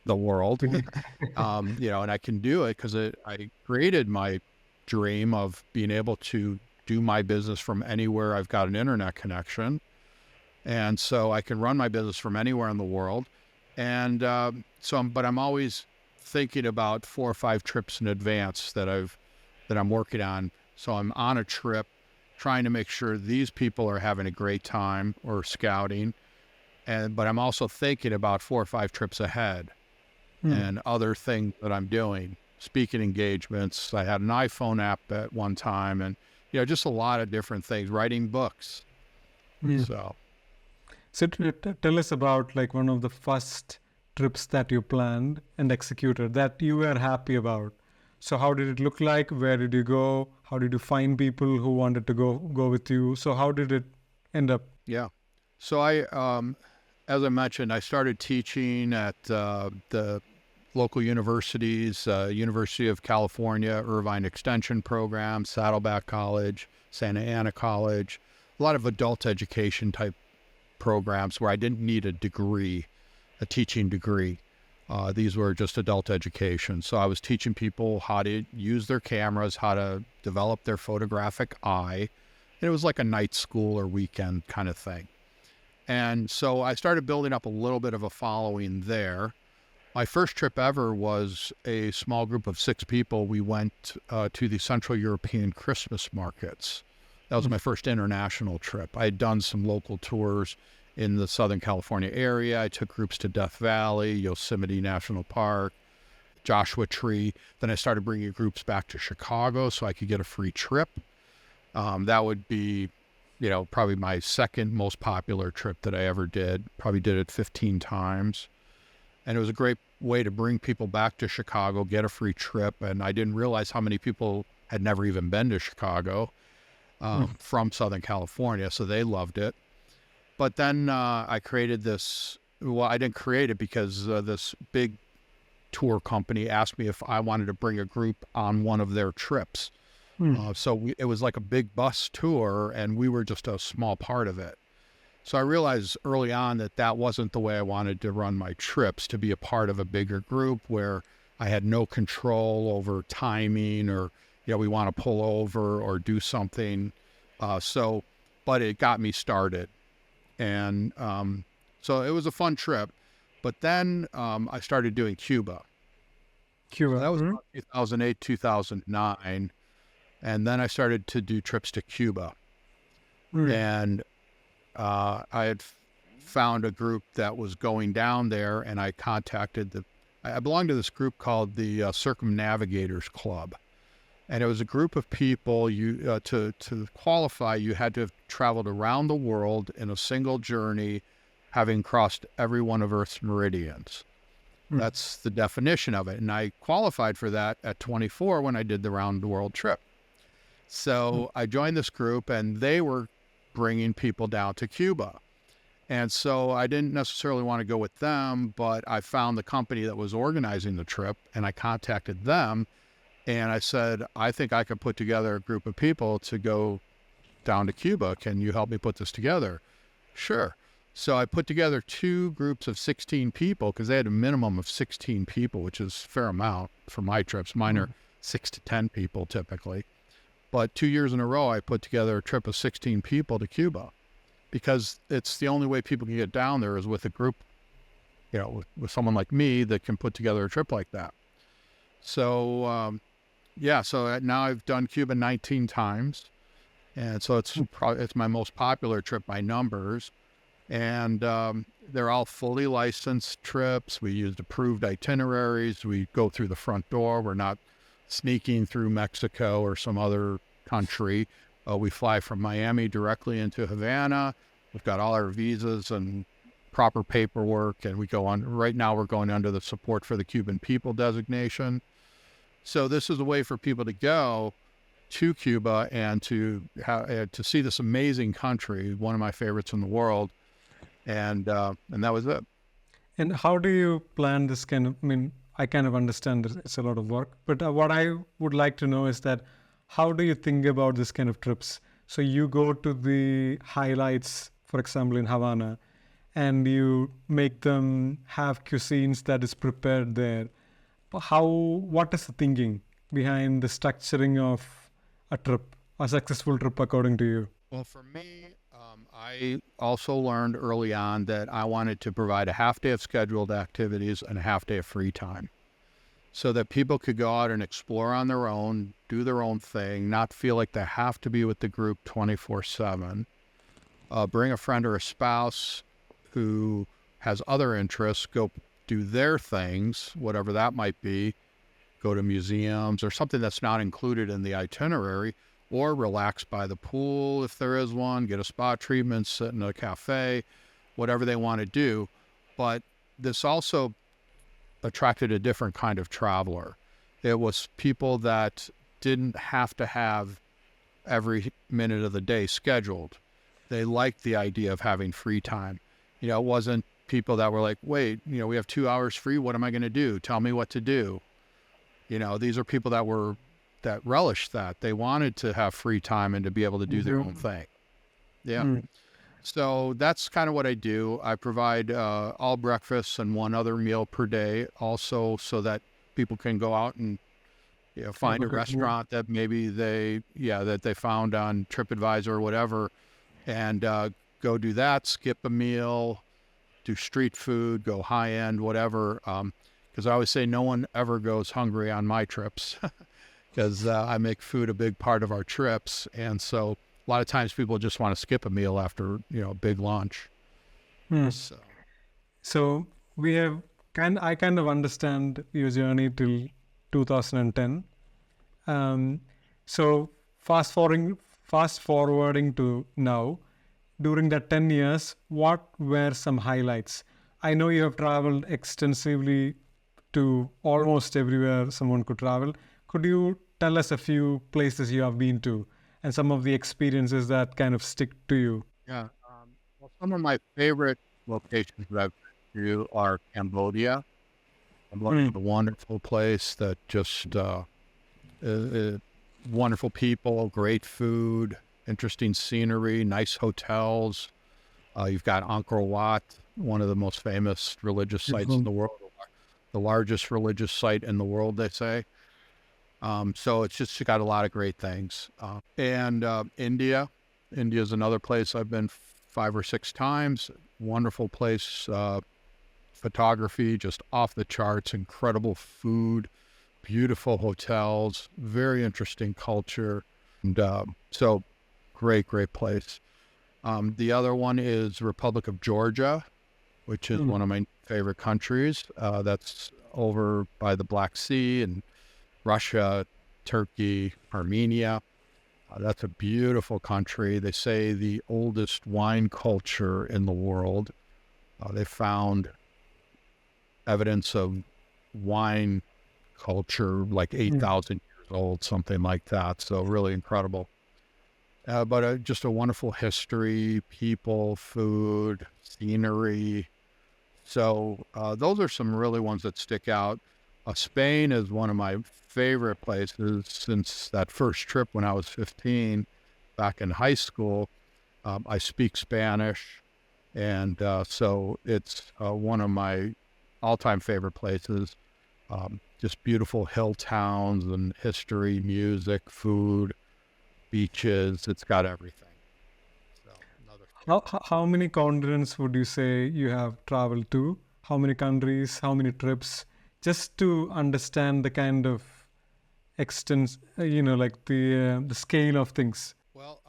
the world, and I can do it because I created my dream of being able to do my business from anywhere I've got an internet connection. And so I can run my business from anywhere in the world. And but I'm always thinking about 4 or 5 trips in advance that I'm working on. So I'm on a trip trying to make sure these people are having a great time or scouting. But I'm also thinking about 4 or 5 trips ahead and other things that I'm doing, speaking engagements. I had an iPhone app at one time and, just a lot of different things, writing books. So tell us about one of the first trips that you planned and executed that you were happy about. So how did it look like? Where did you go? How did you find people who wanted to go with you? So how did it end up? Yeah. So as I mentioned, I started teaching at the local universities, University of California, Irvine Extension Program, Saddleback College, Santa Ana College, a lot of adult education type programs where I didn't need a teaching degree. These were just adult education. So I was teaching people how to use their cameras, how to develop their photographic eye, And it was like a night school or weekend kind of thing. And so I started building up a little bit of a following there. My first trip ever was a small group of 6 people. We went to the Central European Christmas markets. That was my first international trip. I had done some local tours in the Southern California area. I took groups to Death Valley, Yosemite National Park, Joshua Tree. Then I started bringing groups back to Chicago so I could get a free trip. That would be, probably my second most popular trip that I ever did. Probably did it 15 times. And it was a great way to bring people back to Chicago, get a free trip. And I didn't realize how many people had never even been to Chicago from Southern California. So they loved it. But then I created this. Well, I didn't create it because this big tour company asked me if I wanted to bring a group on one of their trips. It was like a big bus tour, and we were just a small part of it. So I realized early on that wasn't the way I wanted to run my trips, to be a part of a bigger group where I had no control over timing or, we want to pull over or do something. But it got me started. And so it was a fun trip. But then I started doing CUBA. CUBA. That was about 2008, 2009. And then I started to do trips to Cuba. And I had found a group that was going down there, and I contacted I belonged to this group called the Circumnavigators Club. And it was a group of people. To qualify, you had to have traveled around the world in a single journey, having crossed every one of Earth's meridians. That's the definition of it. And I qualified for that at 24 when I did the round the world trip. So I joined this group, and they were bringing people down to Cuba. And so I didn't necessarily want to go with them, but I found the company that was organizing the trip, and I contacted them. And I said, I think I could put together a group of people to go down to Cuba. Can you help me put this together? Sure. So I put together 2 groups of 16 people, because they had a minimum of 16 people, which is a fair amount for my trips. Mine are 6 to 10 people typically. But 2 years in a row, I put together a trip of 16 people to Cuba, because it's the only way people can get down there is with a group, with someone like me that can put together a trip like that. So, so now I've done Cuba 19 times. And so it's my most popular trip by numbers. And they're all fully licensed trips. We used approved itineraries. We go through the front door. We're not sneaking through Mexico or some other country. We fly from Miami directly into Havana. We've got all our visas and proper paperwork, and we go on. Right now we're going under the support for the Cuban people designation. So this is a way for people to go to Cuba and to see this amazing country, one of my favorites in the world. And that was it. And how do you plan this I kind of understand that it's a lot of work, but what I would like to know is that how do you think about this kind of trips? So you go to the highlights, for example, in Havana, and you make them have cuisines that is prepared there. What is the thinking behind the structuring of a successful trip according to you? Well, for me, I also learned early on that I wanted to provide a half day of scheduled activities and a half day of free time, so that people could go out and explore on their own, do their own thing, not feel like they have to be with the group 24/7. Bring a friend or a spouse who has other interests, go do their things, whatever that might be, go to museums or something that's not included in the itinerary, or relax by the pool if there is one, get a spa treatment, sit in a cafe, whatever they want to do. But this also attracted a different kind of traveler. It was people that didn't have to have every minute of the day scheduled. They liked the idea of having free time. It wasn't people that were like, wait, we have 2 hours free. What am I going to do? Tell me what to do. These are people that relished that. They wanted to have free time and to be able to do their own thing. Yeah. So that's kind of what I do. I provide all breakfasts and one other meal per day also, so that people can go out and find a Okay. restaurant that maybe that they found on TripAdvisor or whatever, and go do that, skip a meal, do street food, go high end, whatever. Because I always say no one ever goes hungry on my trips because I make food a big part of our trips. And so a lot of times people just want to skip a meal after, a big lunch. Hmm. So, So I kind of understand your journey till 2010. So fast forwarding to now, during that 10 years, what were some highlights? I know you have traveled extensively to almost everywhere someone could travel. Could you tell us a few places you have been to and some of the experiences that kind of stick to you? yeah. Well, some of my favorite locations that I've been to are Cambodia. Cambodia is a wonderful place that just wonderful people, great food, interesting scenery, nice hotels. You've got Angkor Wat, one of the most famous religious sites in the world, the largest religious site in the world, they say. So it's just got a lot of great things. And India. India is another place I've been 5 or 6 times. Wonderful place. Photography, just off the charts, incredible food, beautiful hotels, very interesting culture. And so great place. The other one is Republic of Georgia, which is one of my favorite countries. That's over by the Black Sea, and Russia, Turkey, Armenia. That's a beautiful country. They say the oldest wine culture in the world. They found evidence of wine culture like 8,000 years old, something like that. So really incredible. But just a wonderful history, people, food, scenery. So those are some really ones that stick out. Spain is one of my favorite places since that first trip when I was 15 back in high school. I speak Spanish, and so it's one of my all-time favorite places. Just beautiful hill towns and history, music, food, beaches. It's got everything. So How many continents would you say you have traveled to? How many countries? How many trips? Just to understand the kind of extent, like the scale of things. Well,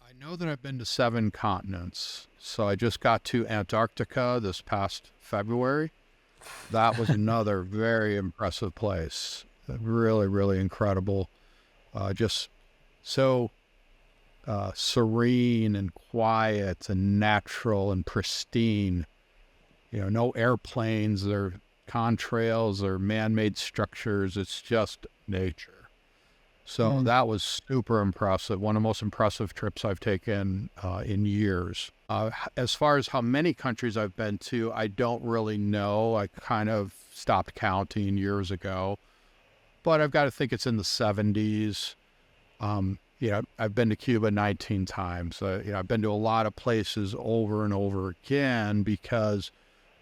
I know that I've been to 7 continents. So I just got to Antarctica this past February. That was another very impressive place. Really, really incredible. Just so serene and quiet and natural and pristine. No airplanes or contrails or man-made structures. It's just nature. So that was super impressive. One of the most impressive trips I've taken in years. As far as how many countries I've been to, I don't really know. I kind of stopped counting years ago. But I've got to think it's in the 70s. I've been to Cuba 19 times. I've been to a lot of places over and over again because,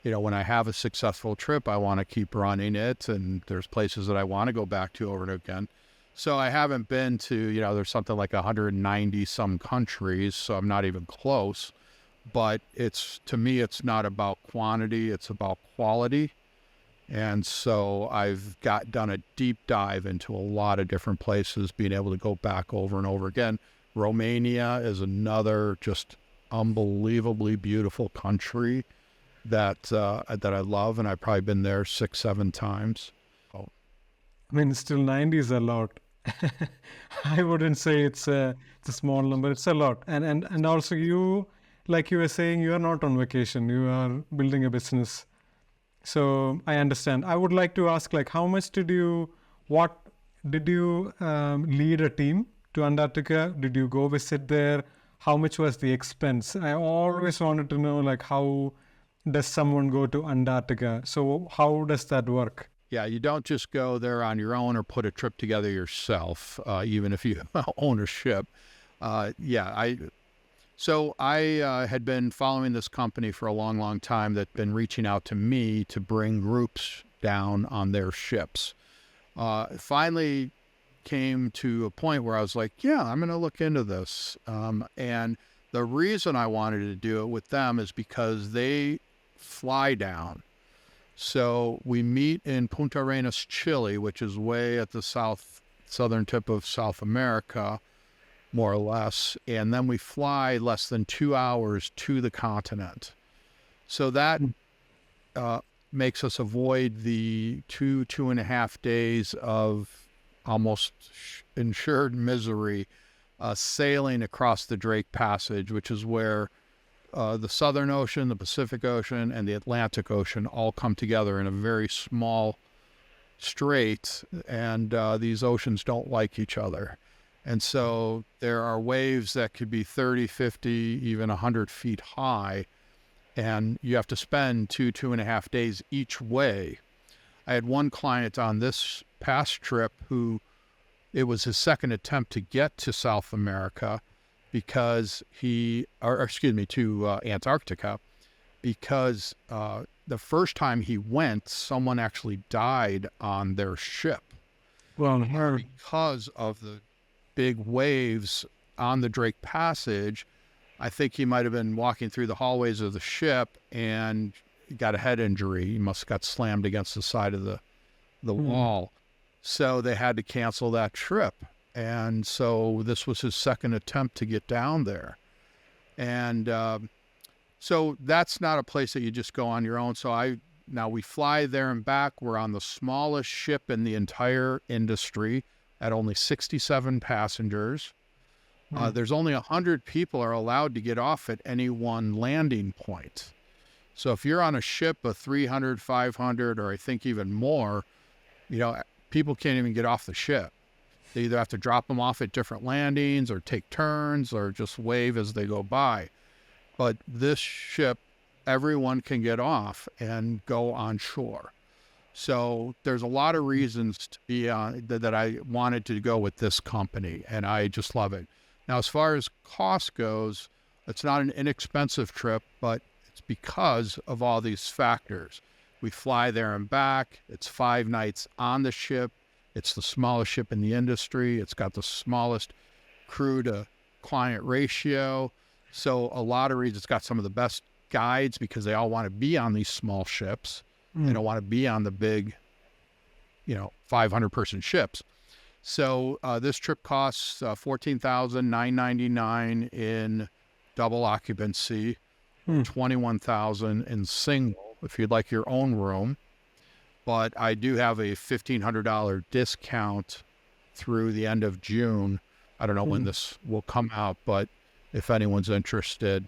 when I have a successful trip, I want to keep running it. And there's places that I want to go back to over and again. So I haven't been to, there's something like 190 some countries, so I'm not even close. But to me, it's not about quantity, it's about quality. And so I've done a deep dive into a lot of different places, being able to go back over and over again. Romania is another just unbelievably beautiful country that I love, and I've probably been there 6, 7 times. I mean, still 90 is a lot. I wouldn't say it's a small number. It's a lot. And also you, like you were saying, you are not on vacation. You are building a business. So I understand. I would like to ask, how much did you lead a team to Antarctica? Did you go visit there? How much was the expense? I always wanted to know, how does someone go to Antarctica? So how does that work? Yeah, you don't just go there on your own or put a trip together yourself, even if you own a ship. So I had been following this company for a long, long time that'd been reaching out to me to bring groups down on their ships. Finally, came to a point where I was like, yeah, I'm going to look into this. And the reason I wanted to do it with them is because they fly down. So we meet in Punta Arenas, Chile, which is way at the southern tip of South America, more or less. And then we fly less than 2 hours to the continent. So that makes us avoid the 2.5 days of almost insured misery sailing across the Drake Passage, which is where the Southern Ocean, the Pacific Ocean, and the Atlantic Ocean all come together in a very small strait, and these oceans don't like each other. And so there are waves that could be 30, 50, even 100 feet high, and you have to spend 2.5 days each way. I had one client on this past trip who it was his second attempt to get to South America because to Antarctica, because the first time he went, someone actually died on their ship. Well, because of the big waves on the Drake Passage. I think he might have been walking through the hallways of the ship and got a head injury. He must have got slammed against the side of the wall. So they had to cancel that trip. And so this was his second attempt to get down there. And so that's not a place that you just go on your own. So now we fly there and back. We're on the smallest ship in the entire industry at only 67 passengers. There's only 100 people are allowed to get off at any one landing point. So if you're on a ship of 300, 500, or I think even more, people can't even get off the ship. They either have to drop them off at different landings or take turns or just wave as they go by. But this ship, everyone can get off and go on shore. So there's a lot of reasons to be on that I wanted to go with this company, and I just love it. Now, as far as cost goes, it's not an inexpensive trip, but it's because of all these factors. We fly there and back. It's 5 nights on the ship. It's the smallest ship in the industry. It's got the smallest crew to client ratio. So a lot of reasons, it's got some of the best guides because they all want to be on these small ships. They don't want to be on the big, 500 person ships. So this trip costs $14,999 in double occupancy, $21,000 in single if you'd like your own room. But I do have a $1,500 discount through the end of June. I don't know when this will come out, but if anyone's interested.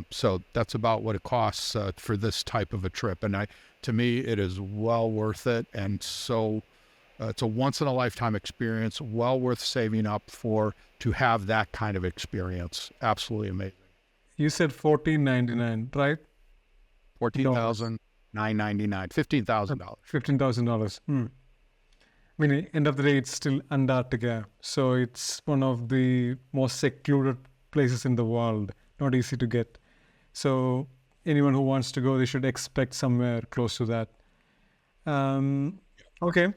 So that's about what it costs for this type of a trip. And to me, it is well worth it. And so it's a once-in-a-lifetime experience, well worth saving up to have that kind of experience. Absolutely amazing. You said $1,499, right? $14,999, $15,000. $15,000. I mean, end of the day, it's still Antarctica. So it's one of the most secluded places in the world. Not easy to get. So anyone who wants to go, they should expect somewhere close to that. Okay.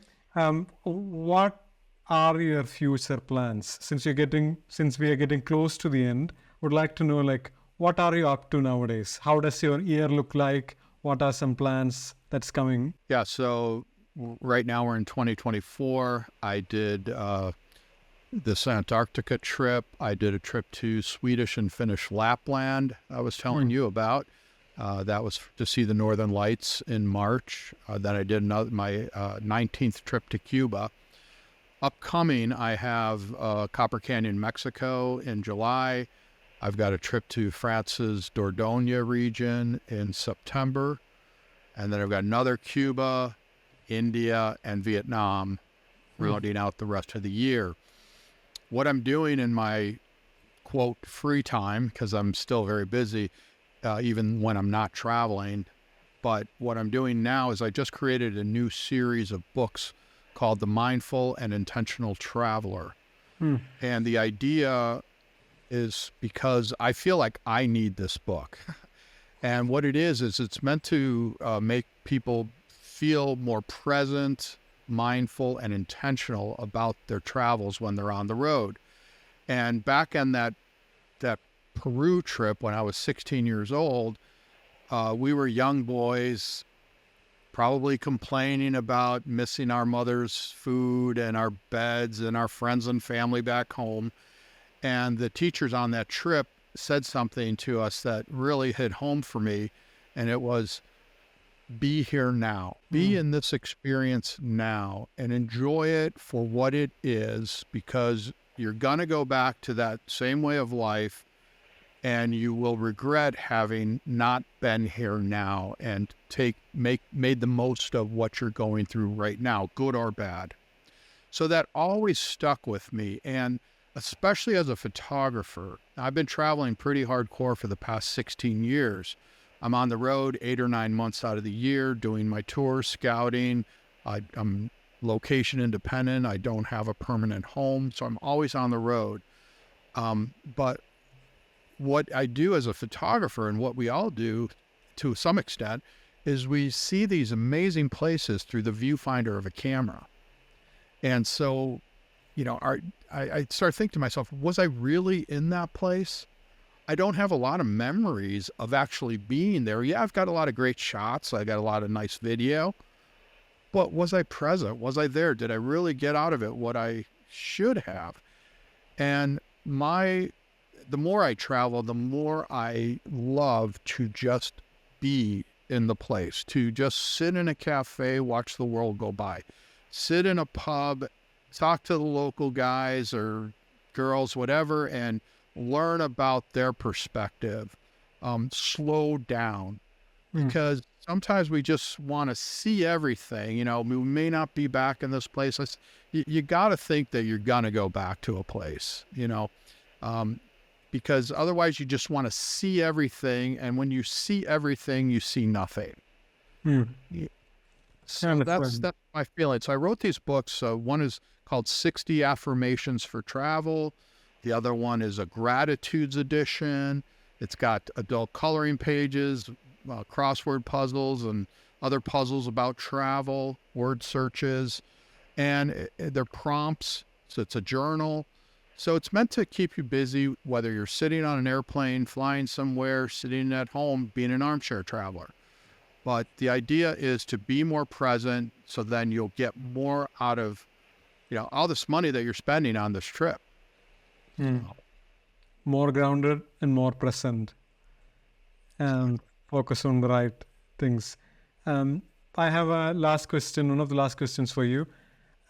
What are your future plans? Since we are getting close to the end, would like to know, what are you up to nowadays? How does your year look like? What are some plans that's coming? Yeah, so right now we're in 2024. I did this Antarctica trip. I did a trip to Swedish and Finnish Lapland I was telling you about. That was to see the Northern Lights in March. Then I did my 19th trip to Cuba. Upcoming, I have Copper Canyon, Mexico in July. I've got a trip to France's Dordogne region in September. And then I've got another Cuba, India, and Vietnam rounding out the rest of the year. What I'm doing in my, quote, free time, because I'm still very busy, even when I'm not traveling. But what I'm doing now is I just created a new series of books called The Mindful and Intentional Traveler. And the idea is because I feel like I need this book. And what it is it's meant to make people feel more present, mindful and intentional about their travels when they're on the road. And back on that Peru trip when I was 16 years old, we were young boys, probably complaining about missing our mother's food and our beds and our friends and family back home. And the teachers on that trip said something to us that really hit home for me. And it was, be here now, be in this experience now and enjoy it for what it is, because you're going to go back to that same way of life and you will regret having not been here now and made the most of what you're going through right now, good or bad. So that always stuck with me. And especially as a photographer, I've been traveling pretty hardcore for the past 16 years. I'm on the road 8 or 9 months out of the year doing my tours, scouting. I'm location independent. I don't have a permanent home, so I'm always on the road. But what I do as a photographer, and what we all do to some extent, is we see these amazing places through the viewfinder of a camera. And so, I start thinking to myself, was I really in that place? I don't have a lot of memories of actually being there. Yeah, I've got a lot of great shots. I got a lot of nice video. But was I present? Was I there? Did I really get out of it what I should have? And the more I travel, the more I love to just be in the place, to just sit in a cafe, watch the world go by, sit in a pub, talk to the local guys or girls, whatever, and learn about their perspective, slow down, because sometimes we just want to see everything. We may not be back in this place. You got to think that you're going to go back to a place, because otherwise you just want to see everything. And when you see everything, you see nothing. So that's my feeling. So I wrote these books. One is called 60 Affirmations for Travel. The other one is a gratitudes edition. It's got adult coloring pages, crossword puzzles, and other puzzles about travel, word searches, and they're prompts. So it's a journal. So it's meant to keep you busy, whether you're sitting on an airplane, flying somewhere, sitting at home, being an armchair traveler. But the idea is to be more present, so then you'll get more out of, all this money that you're spending on this trip. More grounded and more present, and focus on the right things. I have a last question, one of the last questions for you.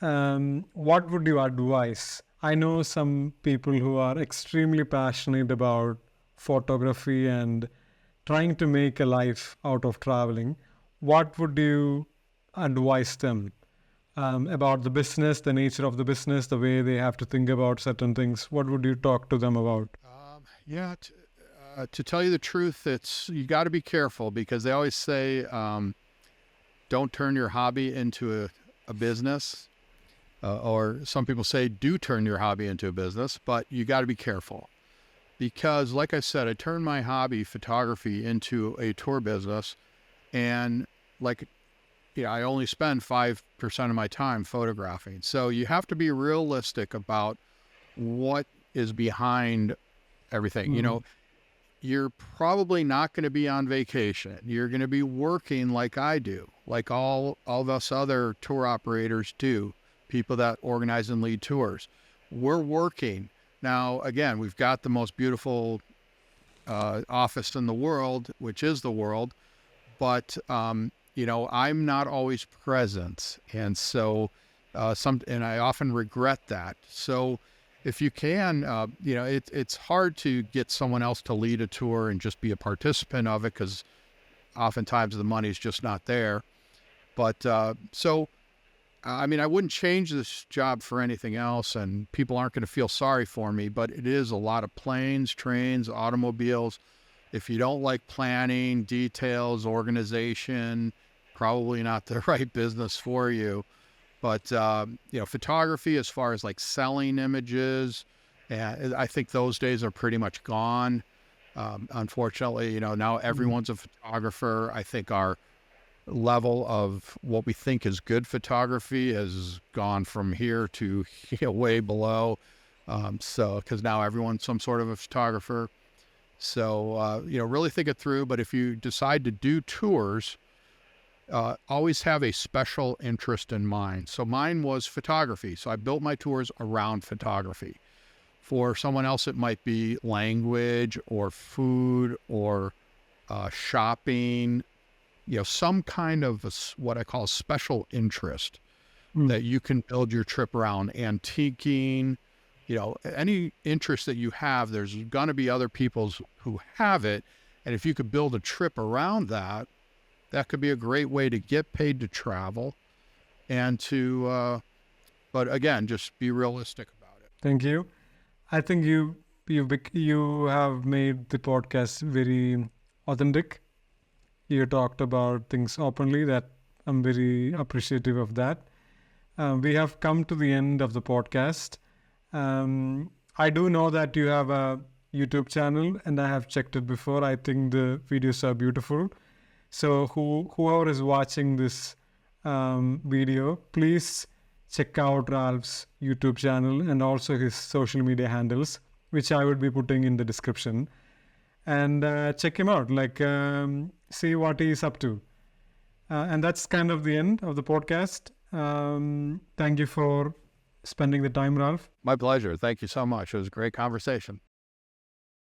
What would you advise? I know some people who are extremely passionate about photography and trying to make a life out of traveling. What would you advise them about the business, the nature of the business, the way they have to think about certain things? What would you talk to them about? To tell you the truth, you got to be careful, because they always say, don't turn your hobby into a business. Or some people say, do turn your hobby into a business, but you got to be careful, because like I said, I turned my hobby, photography, into a tour business, and I only spend 5% of my time photographing. So you have to be realistic about what is behind everything. You're probably not going to be on vacation. You're going to be working like I do, like all of us other tour operators do. People that organize and lead tours. We're working. Now, again, we've got the most beautiful office in the world, which is the world, but, I'm not always present. And so, and I often regret that. So if you can, it's hard to get someone else to lead a tour and just be a participant of it, because oftentimes the money's just not there. But, I wouldn't change this job for anything else, and people aren't going to feel sorry for me, but it is a lot of planes, trains, automobiles. If you don't like planning, details, organization, probably not the right business for you. But, photography, as far as like selling images, I think those days are pretty much gone. Unfortunately, now everyone's a photographer. I think our level of what we think is good photography has gone from here to way below. Because now everyone's some sort of a photographer. So, really think it through. But if you decide to do tours, always have a special interest in mind. So mine was photography. So I built my tours around photography. For someone else, it might be language or food or shopping, some kind of what I call special interest that you can build your trip around. Antiquing, any interest that you have, there's going to be other people who have it. And if you could build a trip around that, that could be a great way to get paid to travel and to, but again, just be realistic about it. Thank you. I think you have made the podcast very authentic. You talked about things openly. That I'm very appreciative of that. We have come to the end of the podcast. I do know that you have a YouTube channel, and I have checked it before. I think the videos are beautiful. So whoever is watching this video, please check out Ralph's YouTube channel and also his social media handles, which I would be putting in the description. And check him out, see what he's up to. And that's kind of the end of the podcast. Thank you for spending the time, Ralph. My pleasure. Thank you so much. It was a great conversation.